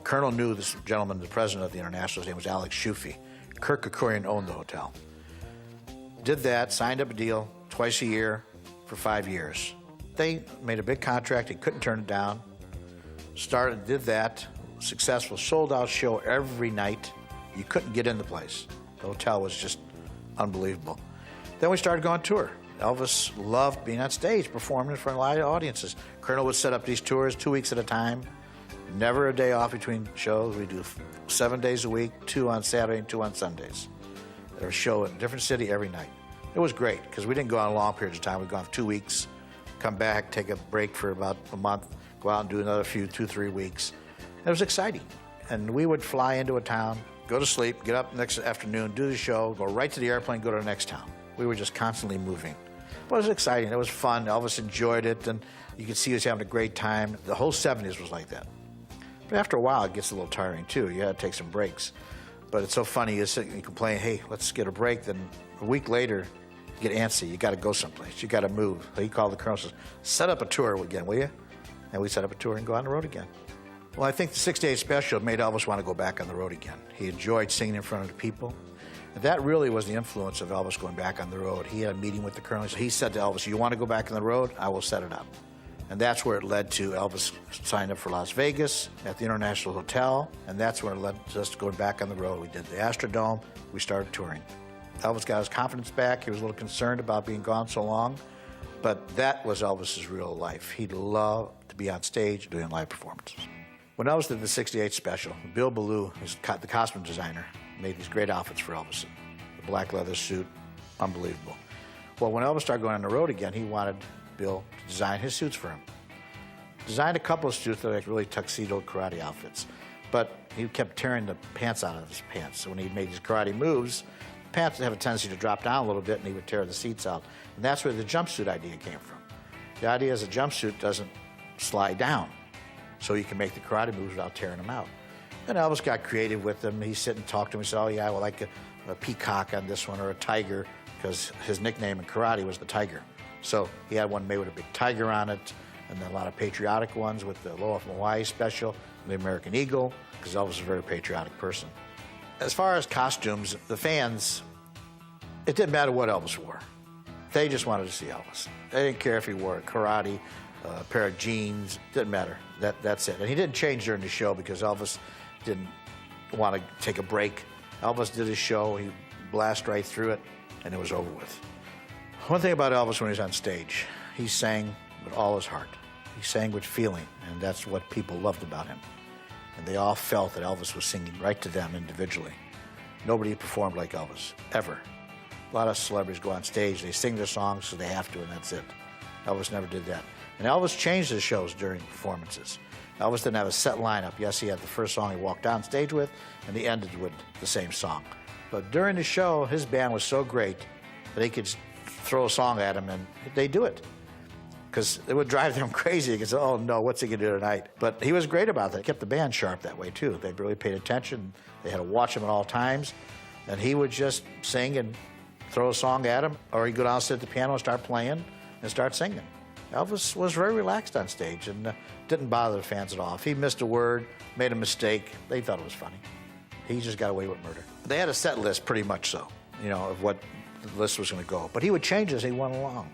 Colonel knew this gentleman, the president of the International, his name was Alex Schufe. Kirk Kerkorian owned the hotel. Did that, signed up a deal twice a year for 5 years. They made a big contract, he couldn't turn it down. Did that, successful, sold out show every night. You couldn't get in the place. The hotel was just unbelievable. Then we started going on tour. Elvis loved being on stage, performing in front of live audiences. Colonel would set up these tours 2 weeks at a time, never a day off between shows. We do 7 days a week, 2 on Saturday and 2 on Sundays. There was a show in a different city every night. It was great because we didn't go on long periods of time. We'd go on for 2 weeks, come back, take a break for about a month, go out and do another 2-3 weeks. It was exciting. And we would fly into a town, go to sleep, get up next afternoon, do the show, go right to the airplane, go to the next town. We were just constantly moving. But it was exciting. It was fun. Elvis enjoyed it, and you could see he was having a great time. The whole 70s was like that. But after a while, it gets a little tiring, too. You had to take some breaks. But it's so funny. You sit and you complain, hey, let's get a break. Then a week later, you get antsy. You got to go someplace. You got to move. So he called the colonel and says, set up a tour again, will you? And we set up a tour and go on the road again. Well, I think the 68 special made Elvis want to go back on the road again. He enjoyed singing in front of the people. And that really was the influence of Elvis going back on the road. He had a meeting with the colonel. He said to Elvis, you want to go back on the road? I will set it up. And that's where it led to Elvis signed up for Las Vegas at the International Hotel. And that's where it led to us going back on the road. We did the Astrodome. We started touring. Elvis got his confidence back. He was a little concerned about being gone so long. But that was Elvis's real life. He loved to be on stage doing live performances. When Elvis did the 68 special, Bill Ballou, the costume designer, made these great outfits for Elvis. The black leather suit, unbelievable. Well, when Elvis started going on the road again, he wanted Bill to design his suits for him. Designed a couple of suits that were like really tuxedo karate outfits, but he kept tearing the pants out of his pants. So when he made these karate moves, the pants would have a tendency to drop down a little bit, and he would tear the seats out. And that's where the jumpsuit idea came from. The idea is a jumpsuit doesn't slide down, so you can make the karate moves without tearing them out. And Elvis got creative with them. He sit and talked to him. He said, oh, yeah, I would like a peacock on this one, or a tiger, because his nickname in karate was the Tiger. So he had one made with a big tiger on it, and then a lot of patriotic ones with the Aloha from Hawaii special, the American Eagle, because Elvis was a very patriotic person. As far as costumes, the fans, it didn't matter what Elvis wore. They just wanted to see Elvis. They didn't care if he wore a karate, a pair of jeans, didn't matter. That's it. And he didn't change during the show because Elvis didn't want to take a break. Elvis did his show, he blasted right through it, and it was over with. One thing about Elvis when he was on stage, he sang with all his heart. He sang with feeling, and that's what people loved about him. And they all felt that Elvis was singing right to them individually. Nobody performed like Elvis, ever. A lot of celebrities go on stage, they sing their songs so they have to, and that's it. Elvis never did that. And Elvis changed his shows during performances. Elvis didn't have a set lineup. Yes, he had the first song he walked on stage with, and he ended with the same song. But during the show, his band was so great that he could throw a song at him, and they'd do it. Because it would drive them crazy, because, oh no, what's he gonna do tonight? But he was great about that. He kept the band sharp that way too. They really paid attention. They had to watch him at all times. And he would just sing and throw a song at him, or he'd go down, sit at the piano and start playing and start singing. Elvis was very relaxed on stage and didn't bother the fans at all. If he missed a word, made a mistake, they thought it was funny. He just got away with murder. They had a set list pretty much so, you know, of what the list was gonna go. But he would change as he went along.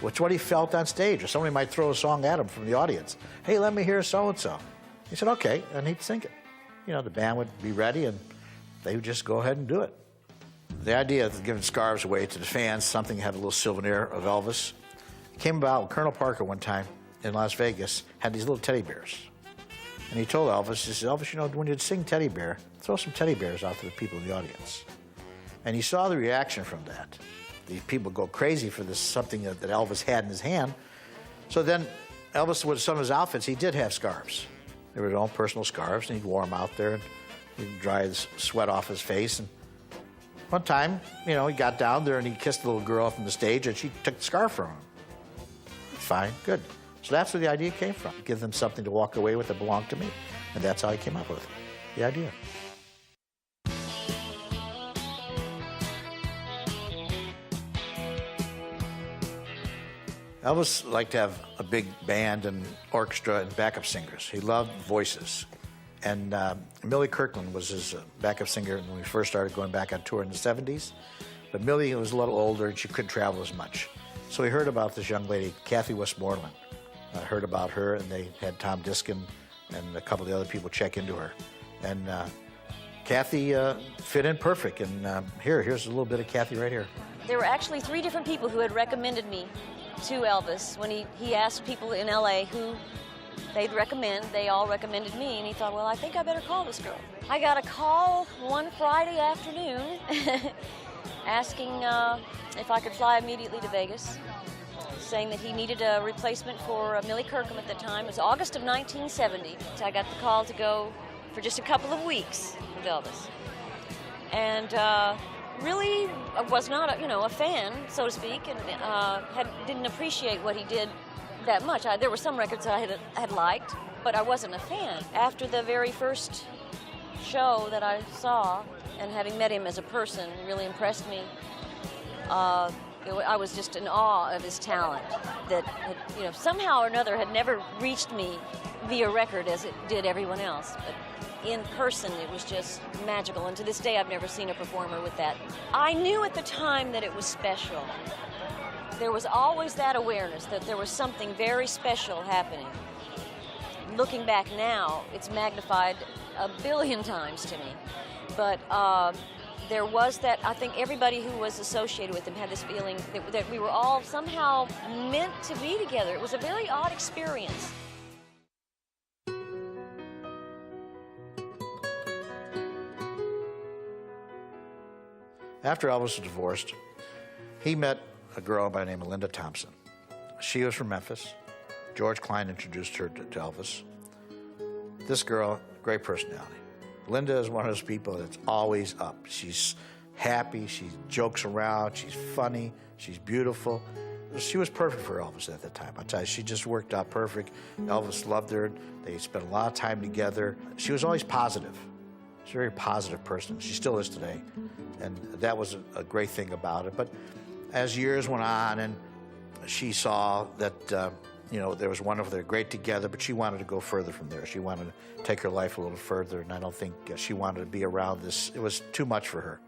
It's what he felt on stage. Or somebody might throw a song at him from the audience. Hey, let me hear so-and-so. He said, okay, and he'd sing it. You know, the band would be ready and they would just go ahead and do it. The idea of giving scarves away to the fans, something that had a little souvenir of Elvis, came about when Colonel Parker one time in Las Vegas had these little teddy bears. And he told Elvis, he said, Elvis, you know, when you'd sing Teddy Bear, throw some teddy bears out to the people in the audience. And he saw the reaction from that. These people go crazy for this, something that Elvis had in his hand. So then Elvis, with some of his outfits, he did have scarves. They were his own personal scarves, and he wore them out there, and he'd dry the sweat off his face. And one time, you know, he got down there and he kissed a little girl from the stage, and she took the scarf from him. Fine, good. So that's where the idea came from. Give them something to walk away with that belonged to me. And that's how he came up with it, the idea. Elvis liked to have a big band and orchestra and backup singers. He loved voices. And Millie Kirkland was his backup singer when we first started going back on tour in the 70s. But Millie was a little older and she couldn't travel as much. So he heard about this young lady, Kathy Westmoreland. Heard about her, and they had Tom Diskin and a couple of the other people check into her. And Kathy fit in perfect. And here's a little bit of Kathy right here. There were actually 3 different people who had recommended me to Elvis. When he asked people in LA who they'd recommend, they all recommended me, and he thought, well, I think I better call this girl. I got a call one Friday afternoon asking if I could fly immediately to Vegas, saying that he needed a replacement for Millie Kirkham at the time. It was August of 1970. So I got the call to go for just a couple of weeks with Elvis. And really was not a fan, so to speak, and didn't appreciate what he did that much. There were some records I had liked, but I wasn't a fan. After the very first show that I saw, and having met him as a person really impressed me, I was just in awe of his talent that had, somehow or another had never reached me via record as it did everyone else. But in person, it was just magical. And to this day, I've never seen a performer with that. I knew at the time that it was special. There was always that awareness that there was something very special happening. Looking back now, it's magnified a billion times to me. But there was that, I think everybody who was associated with him had this feeling that we were all somehow meant to be together. It was a very odd experience. After Elvis was divorced, he met a girl by the name of Linda Thompson. She was from Memphis. George Klein introduced her to Elvis. This girl, great personality. Linda is one of those people that's always up. She's happy, she jokes around, she's funny, she's beautiful. She was perfect for Elvis at that time. I'll tell you, she just worked out perfect. Elvis loved her. They spent a lot of time together. She was always positive. She's a very positive person. She still is today. And that was a great thing about it. But as years went on and she saw that, there was one of them great together, but she wanted to go further from there. She wanted to take her life a little further, and I don't think she wanted to be around this. It was too much for her,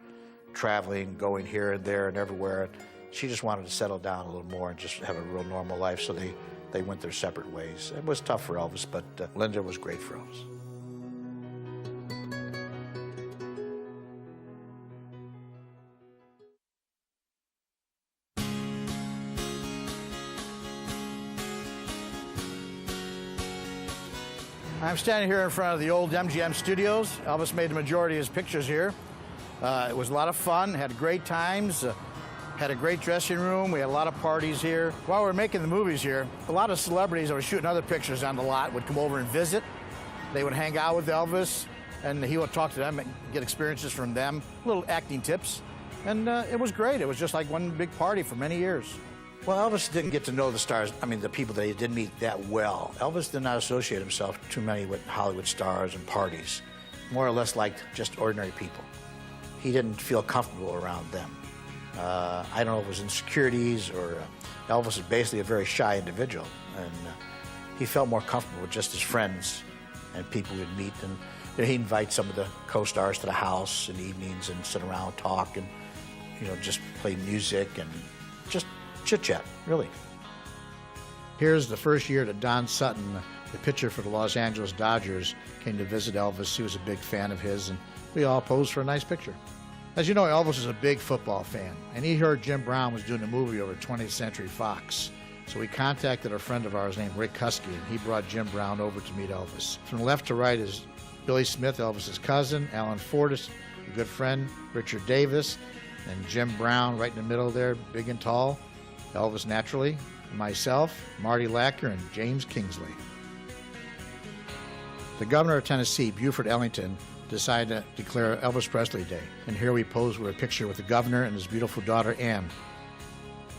traveling, going here and there and everywhere. She just wanted to settle down a little more and just have a real normal life, so they went their separate ways. It was tough for Elvis, but Linda was great for Elvis. I'm standing here in front of the old MGM studios. Elvis made the majority of his pictures here. It was a lot of fun, had great times, had a great dressing room. We had a lot of parties here. While we were making the movies here, a lot of celebrities that were shooting other pictures on the lot would come over and visit. They would hang out with Elvis, and he would talk to them and get experiences from them, little acting tips. And it was great. It was just like one big party for many years. Well, Elvis didn't get to know the stars, the people that he did meet that well. Elvis did not associate himself too many with Hollywood stars and parties. More or less liked just ordinary people. He didn't feel comfortable around them. I don't know if it was insecurities or Elvis was basically a very shy individual, and he felt more comfortable with just his friends and people he'd meet. And he'd invite some of the co-stars to the house in the evenings and sit around and talk and just play music and just chit-chat, really. Here's the first year that Don Sutton, the pitcher for the Los Angeles Dodgers, came to visit Elvis. He was a big fan of his, and we all posed for a nice picture. As you know, Elvis is a big football fan, and he heard Jim Brown was doing a movie over at 20th Century Fox. So we contacted a friend of ours named Rick Husky, and he brought Jim Brown over to meet Elvis. From left to right is Billy Smith, Elvis's cousin, Alan Fortas, a good friend, Richard Davis, and Jim Brown right in the middle there, big and tall, Elvis naturally, myself, Marty Lacker, and James Kingsley. The governor of Tennessee, Buford Ellington, decided to declare Elvis Presley Day. And here we pose with a picture with the governor and his beautiful daughter, Ann.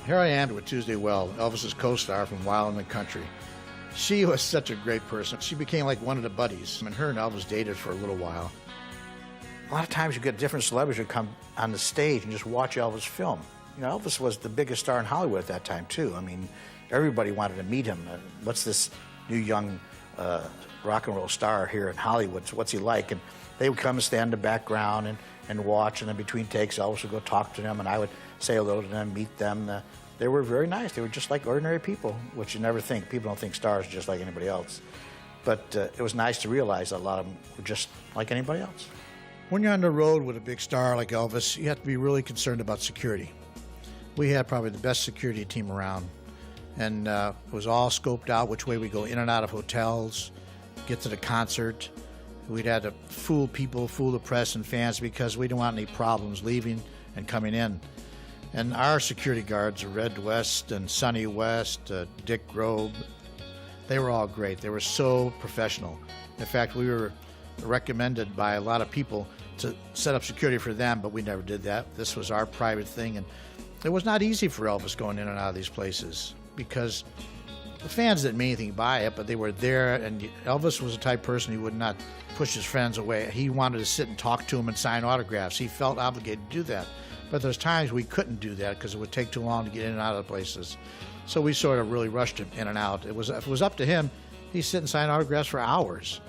Here I am with Tuesday Weld, Elvis's co-star from Wild in the Country. She was such a great person. She became like one of the buddies. Her and Elvis dated for a little while. A lot of times you get different celebrities who come on the stage and just watch Elvis film. Elvis was the biggest star in Hollywood at that time, too. Everybody wanted to meet him. What's this new young rock and roll star here in Hollywood? So what's he like? And they would come and stand in the background and watch, and then between takes, Elvis would go talk to them, and I would say hello to them, meet them. They were very nice. They were just like ordinary people, which you never think. People don't think stars are just like anybody else. But it was nice to realize that a lot of them were just like anybody else. When you're on the road with a big star like Elvis, you have to be really concerned about security. We had probably the best security team around, and it was all scoped out which way we go in and out of hotels, get to the concert. We'd had to fool people, fool the press and fans because we didn't want any problems leaving and coming in. And our security guards, Red West and Sonny West, Dick Grobe, they were all great. They were so professional. In fact, we were recommended by a lot of people to set up security for them, but we never did that. This was our private thing, and it was not easy for Elvis going in and out of these places because the fans didn't mean anything by it, but they were there, and Elvis was the type of person who would not push his friends away. He wanted to sit and talk to them and sign autographs. He felt obligated to do that. But there's times we couldn't do that because it would take too long to get in and out of the places. So we sort of really rushed him in and out. If it was up to him, he'd sit and sign autographs for hours.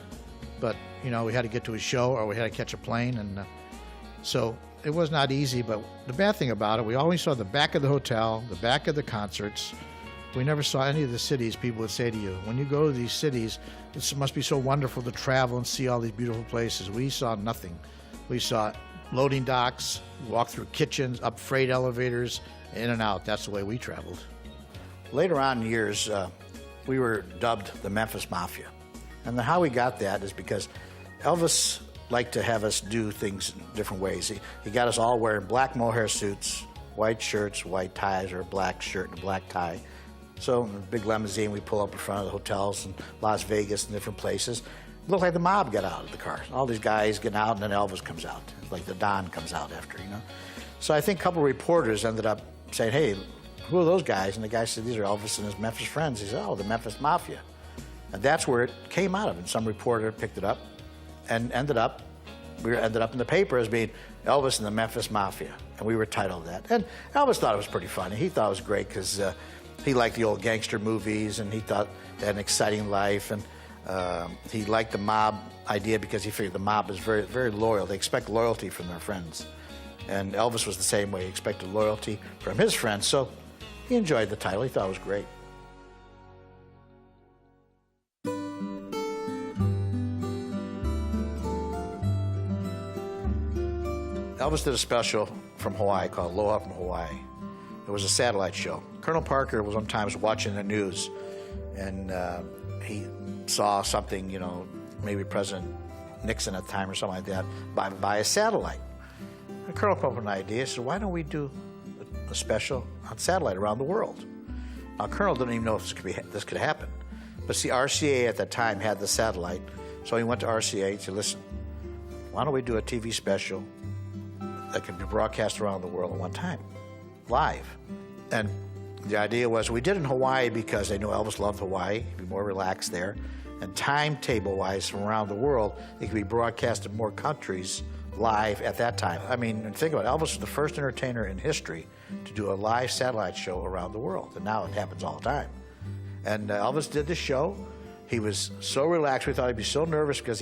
But, we had to get to his show or we had to catch a plane. And so it was not easy. But the bad thing about it, we always saw the back of the hotel, the back of the concerts. We never saw any of the cities. People would say to you, when you go to these cities, it must be so wonderful to travel and see all these beautiful places. We saw nothing. We saw loading docks, walk through kitchens, up freight elevators, in and out. That's the way we traveled. Later on in years, we were dubbed the Memphis Mafia. And how we got that is because Elvis liked to have us do things in different ways. He got us all wearing black mohair suits, white shirts, white ties, or a black shirt and a black tie. So in a big limousine, we pull up in front of the hotels in Las Vegas and different places. It looked like the mob got out of the car. All these guys getting out, and then Elvis comes out. It's like the Don comes out after, So I think a couple of reporters ended up saying, hey, who are those guys? And the guy said, these are Elvis and his Memphis friends. He said, oh, the Memphis Mafia. And that's where it came out of. And some reporter picked it up and we ended up in the paper as being Elvis and the Memphis Mafia. And we were titled that. And Elvis thought it was pretty funny. He thought it was great because he liked the old gangster movies, and he thought they had an exciting life. And he liked the mob idea because he figured the mob is very, very loyal. They expect loyalty from their friends. And Elvis was the same way. He expected loyalty from his friends. So he enjoyed the title. He thought it was great. Elvis did a special from Hawaii called Aloha from Hawaii. It was a satellite show. Colonel Parker was sometimes watching the news, and he saw something, maybe President Nixon at the time or something like that, by a satellite. And Colonel came up with an idea. He said, why don't we do a special on satellite around the world? Now, Colonel didn't even know if this could happen. But see, RCA at that time had the satellite, so he went to RCA and said, listen, why don't we do a TV special that can be broadcast around the world at one time, live? And the idea was, we did it in Hawaii because they knew Elvis loved Hawaii. He'd be more relaxed there. And timetable-wise, from around the world, it could be broadcast in more countries live at that time. I mean, think about it. Elvis was the first entertainer in history to do a live satellite show around the world, and now it happens all the time. And Elvis did the show. He was so relaxed, we thought he'd be so nervous because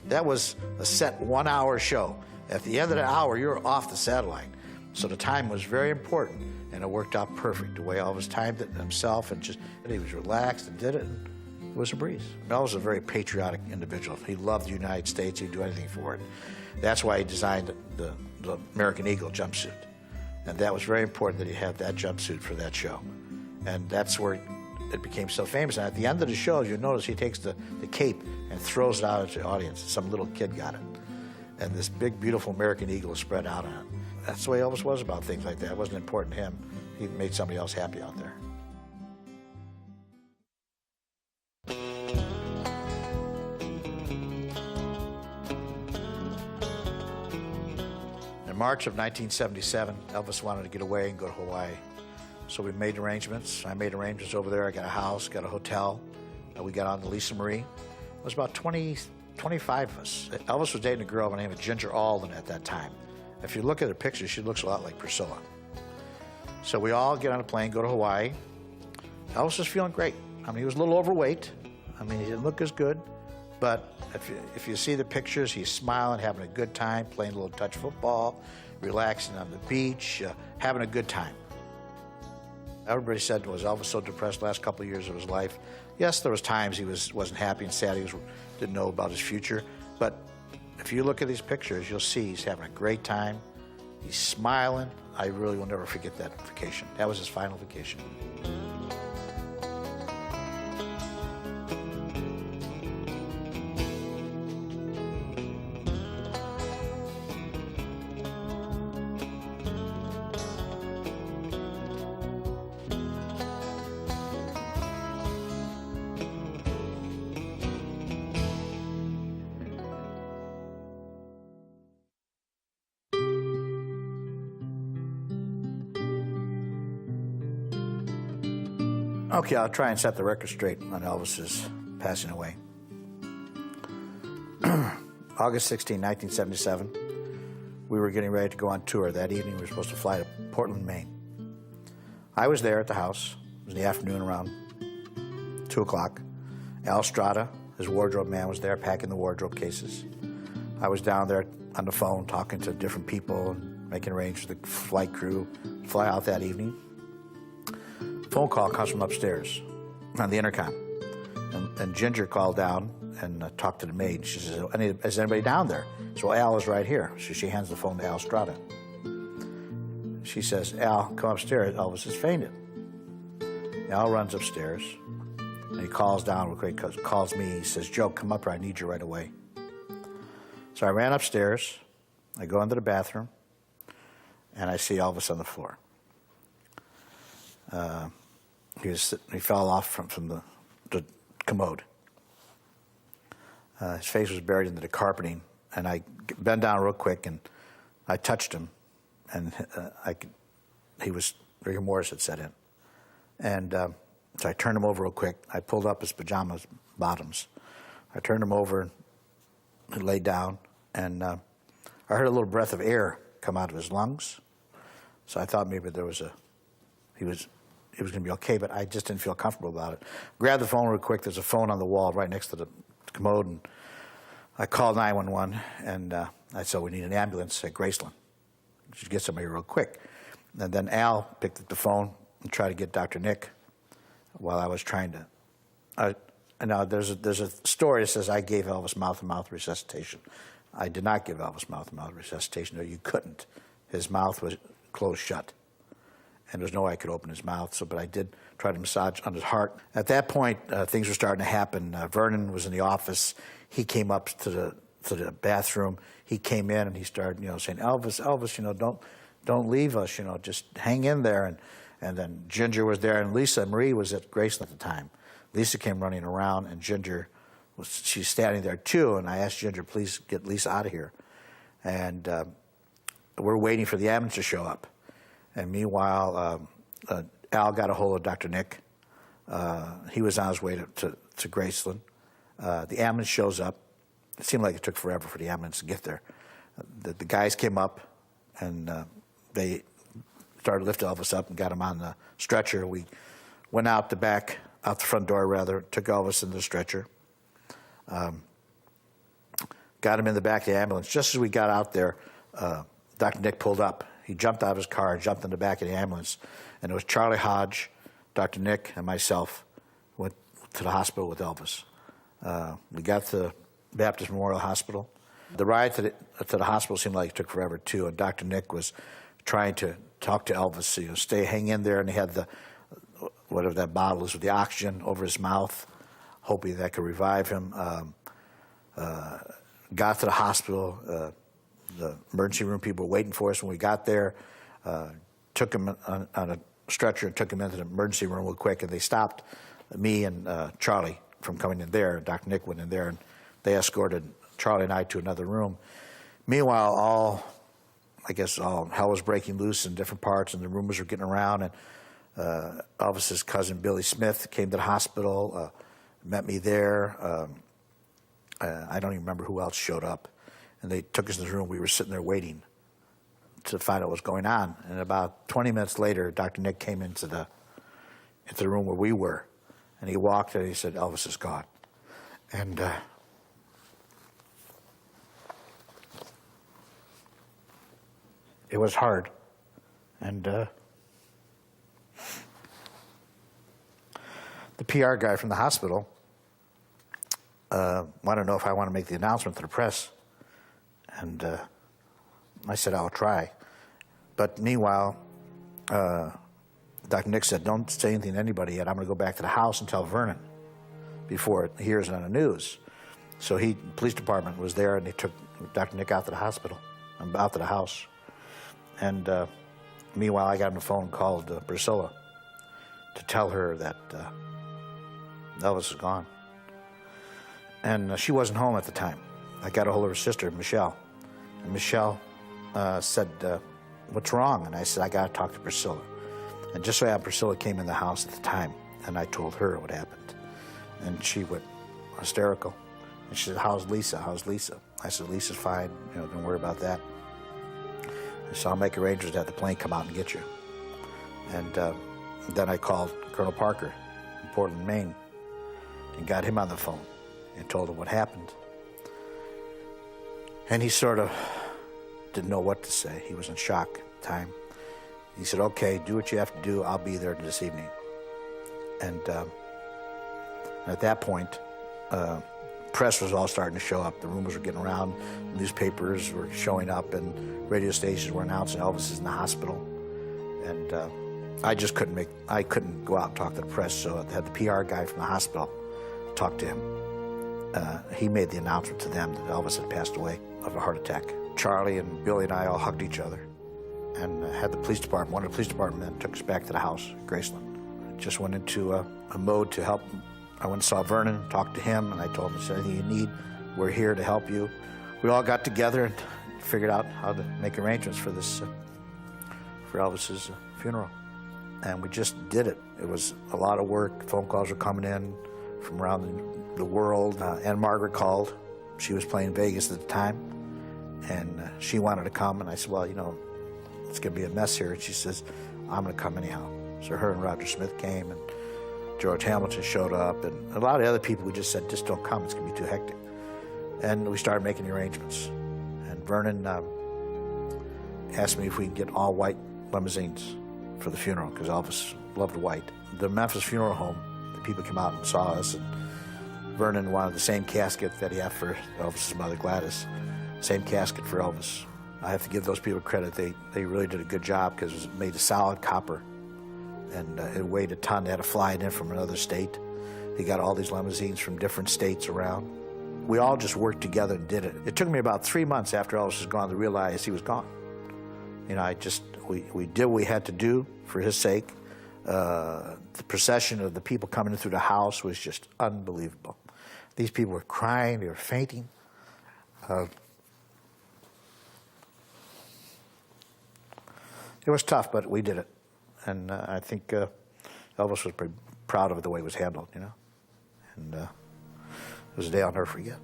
that was a set 1 hour show. At the end of the hour, you're off the satellite. So the time was very important, and it worked out perfect, the way Elvis timed it himself, and he was relaxed and did it, and it was a breeze. Elvis was a very patriotic individual. He loved the United States. He'd do anything for it. That's why he designed the American Eagle jumpsuit. And that was very important that he had that jumpsuit for that show. And that's where it became so famous. And at the end of the show, you'll notice he takes the cape and throws it out at the audience. Some little kid got it. And this big, beautiful American Eagle is spread out on it. That's the way Elvis was about things like that. It wasn't important to him. He made somebody else happy out there. In March of 1977, Elvis wanted to get away and go to Hawaii. So we made arrangements. I made arrangements over there. I got a house, got a hotel. We got on the Lisa Marie. It was about 25 of us. Elvis was dating a girl by the name of Ginger Alden at that time. If you look at her picture, she looks a lot like Priscilla. So we all get on a plane, go to Hawaii. Elvis was feeling great. I mean, he was a little overweight. I mean, he didn't look as good. But if you see the pictures, he's smiling, having a good time, playing a little touch football, relaxing on the beach, having a good time. Everybody said, was Elvis so depressed the last couple of years of his life? Yes, there was times he wasn't happy and sad. He didn't know about his future. But if you look at these pictures, you'll see he's having a great time. He's smiling. I really will never forget that vacation. That was his final vacation. Okay, I'll try and set the record straight on Elvis's passing away. August 16, 1977, we were getting ready to go on tour. That evening, we were supposed to fly to Portland, Maine. I was there at the house. It was in the afternoon around 2 o'clock. Al Strada, his wardrobe man, was there packing the wardrobe cases. I was down there on the phone talking to different people and making arrangements for the flight crew to fly out that evening. Phone call comes from upstairs on the intercom. And Ginger called down and talked to the maid. She says, is anybody down there? So Al is right here. So she hands the phone to Al Strada. She says, Al, come upstairs. Elvis has fainted. Al runs upstairs, and he calls down real quick, calls me. He says, Joe, come up here. I need you right away. So I ran upstairs. I go into the bathroom, and I see Elvis on the floor. He fell off from the commode. His face was buried into the carpeting, and I bent down real quick, and I touched him, and rigor mortis had set in. And so I turned him over real quick. I pulled up his pajamas bottoms. I turned him over and laid down, and I heard a little breath of air come out of his lungs. So I thought maybe he was going to be okay, but I just didn't feel comfortable about it. Grabbed the phone real quick. There's a phone on the wall right next to the commode, and I called 911, and I said, we need an ambulance at Graceland. We should get somebody real quick. And then Al picked up the phone and tried to get Dr. Nick while I was trying to. Now, there's a story that says I gave Elvis mouth-to-mouth resuscitation. I did not give Elvis mouth-to-mouth resuscitation. No, you couldn't. His mouth was closed shut. and there was no way I could open his mouth. So, but I did try to massage on his heart. At that point, things were starting to happen. Vernon was in the office. He came up to the bathroom. He came in and he started, saying, "Elvis, Elvis, don't leave us. Just hang in there." And then Ginger was there, and Lisa Marie was at Graceland at the time. Lisa came running around, and Ginger she's standing there too. And I asked Ginger, "Please get Lisa out of here." And we're waiting for the ambulance to show up. And meanwhile, Al got a hold of Dr. Nick. He was on his way to Graceland. The ambulance shows up. It seemed like it took forever for the ambulance to get there. The guys came up, and they started lifting Elvis up and got him on the stretcher. We went out the front door rather, took Elvis in the stretcher. Got him in the back of the ambulance. Just as we got out there, Dr. Nick pulled up. He jumped out of his car and jumped in the back of the ambulance. And it was Charlie Hodge, Dr. Nick, and myself went to the hospital with Elvis. We got to Baptist Memorial Hospital. The ride to the hospital seemed like it took forever, too. And Dr. Nick was trying to talk to Elvis, hang in there. And he had whatever that bottle is with the oxygen over his mouth, hoping that could revive him. Got to the hospital. The emergency room people were waiting for us when we got there. Took him on a stretcher and took him into the emergency room real quick, and they stopped me and Charlie from coming in there. Dr. Nick went in there, and they escorted Charlie and I to another room. Meanwhile, all hell was breaking loose in different parts, and the rumors were getting around. And Elvis's cousin Billy Smith came to the hospital, met me there. I don't even remember who else showed up. And they took us in the room. We were sitting there waiting to find out what was going on. And about 20 minutes later, Dr. Nick came into the room where we were. And he walked in and he said, "Elvis is gone." And it was hard. And the PR guy from the hospital wanted to know if I want to make the announcement to the press. And I said, "I'll try." But meanwhile, Dr. Nick said, "Don't say anything to anybody yet. I'm going to go back to the house and tell Vernon before he hears it on the news." So the police department was there, and they took Dr. Nick out to the hospital, out to the house. And meanwhile, I got on the phone and called Priscilla to tell her that Elvis is gone. And she wasn't home at the time. I got a hold of her sister, Michelle. And Michelle said, "What's wrong?" And I said, "I got to talk to Priscilla." And just so happened, Priscilla came in the house at the time, and I told her what happened. And she went hysterical. And she said, "How's Lisa? How's Lisa?" I said, "Lisa's fine. Don't worry about that." So I'll make arrangements to have the plane come out and get you. And then I called Colonel Parker in Portland, Maine, and got him on the phone and told him what happened. And he sort of didn't know what to say. He was in shock at the time. He said, "Okay, do what you have to do. I'll be there this evening." And at that point, press was all starting to show up. The rumors were getting around. Newspapers were showing up, and radio stations were announcing Elvis is in the hospital. And I just couldn't go out and talk to the press, so I had the PR guy from the hospital talk to him. He made the announcement to them that Elvis had passed away of a heart attack. Charlie and Billy and I all hugged each other and had the police department, one of the police department men took us back to the house, Graceland. I just went into a mode to help. I went and saw Vernon, talked to him, and I told him, "Anything you need, we're here to help you." We all got together and figured out how to make arrangements for this, for Elvis's funeral. And we just did it. It was a lot of work. Phone calls were coming in from around the world. Ann Margaret called. She was playing Vegas at the time, and she wanted to come. And I said, "Well, it's going to be a mess here." And she says, "I'm going to come anyhow." So her and Roger Smith came, and George Hamilton showed up, and a lot of other people. We just said, "Just don't come. It's going to be too hectic." And we started making the arrangements. And Vernon asked me if we could get all white limousines for the funeral, because Elvis loved white. The Memphis Funeral Home, the people came out and saw us, and Vernon wanted the same casket that he had for Elvis's mother, Gladys. Same casket for Elvis. I have to give those people credit. They really did a good job, because it was made of solid copper, and it weighed a ton. They had to fly it in from another state. He got all these limousines from different states around. We all just worked together and did it. It took me about 3 months after Elvis was gone to realize he was gone. You know, we did what we had to do for his sake. The procession of the people coming in through the house was just unbelievable. These people were crying, they were fainting. It was tough, but we did it. And I think Elvis was pretty proud of the way it was handled, you know. And it was a day I'll never forget.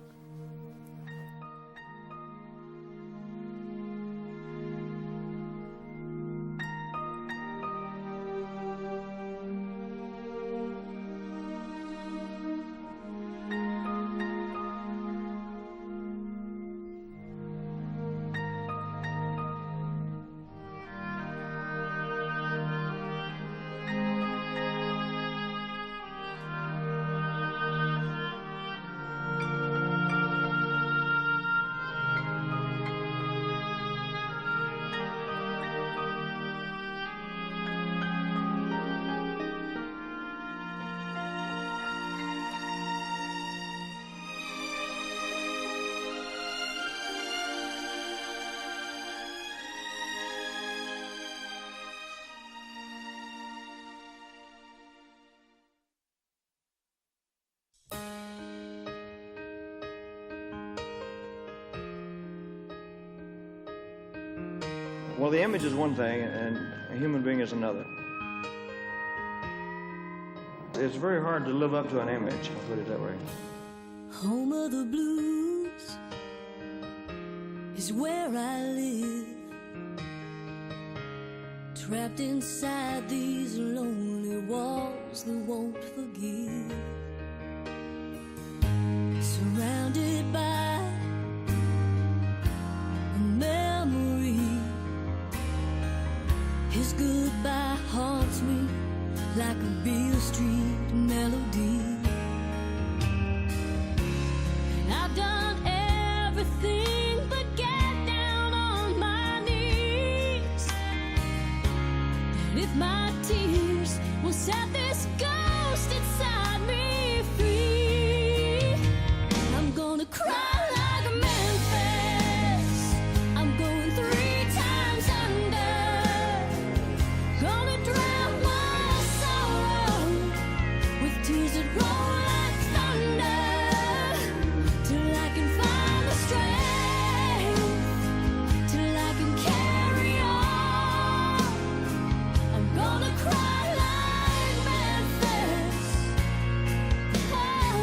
Well, the image is one thing, and a human being is another. It's very hard to live up to an image, I'll put it that way. Home of the blues is where I live, trapped inside these lonely walls that won't forgive, surrounded by a memory. His goodbye haunts me like a Beale Street melody. And I've done everything but get down on my knees. And if my tears will set this ghost inside me free, I'm gonna cry like a Memphis. I'm going 3 times under. Gonna drown my sorrow with tears that roll like thunder, till I can find the strength, till I can carry on. I'm gonna cry like Memphis. Oh,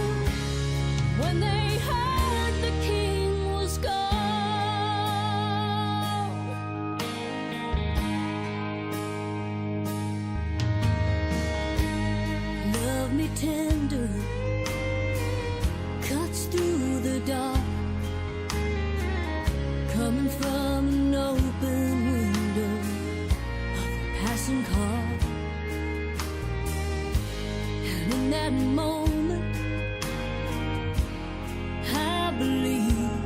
when they heard the king was gone. Love me tender, cuts through the dark, coming from an open window of a passing car. And in that moment, I believe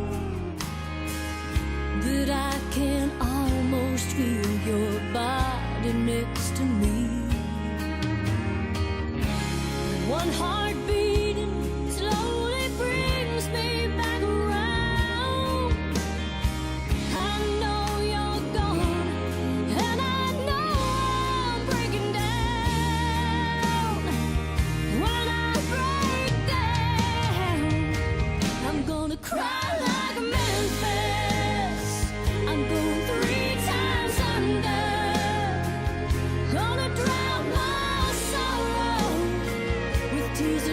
that I can almost feel your body next to me. One heart beating slowly brings me back around. I know you're gone, and I know I'm breaking down. When I break down, I'm gonna cry like Memphis. I'm going 3 times under. Gonna drown my sorrow with tears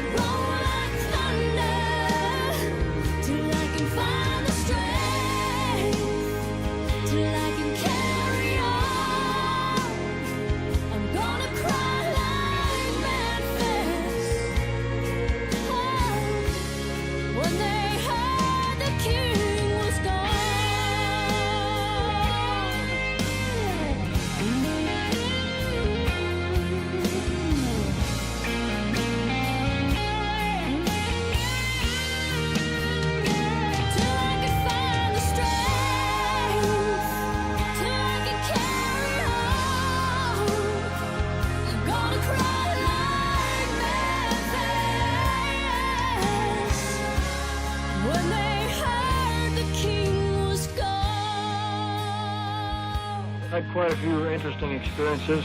I've had quite a few interesting experiences,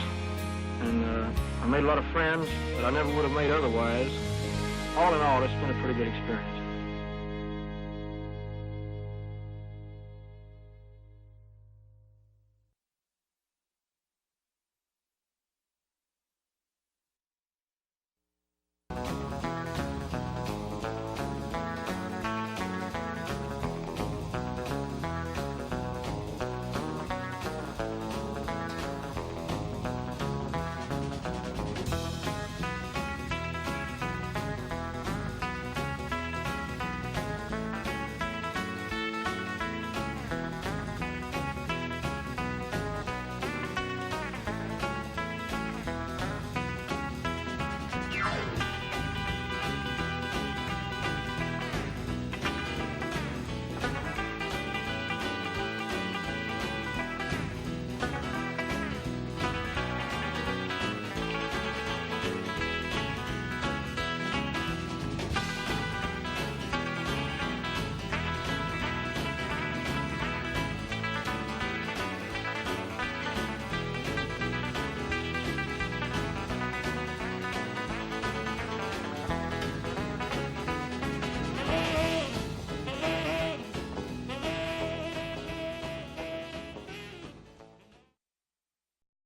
and I made a lot of friends that I never would have made otherwise. All in all, it's been a pretty good experience.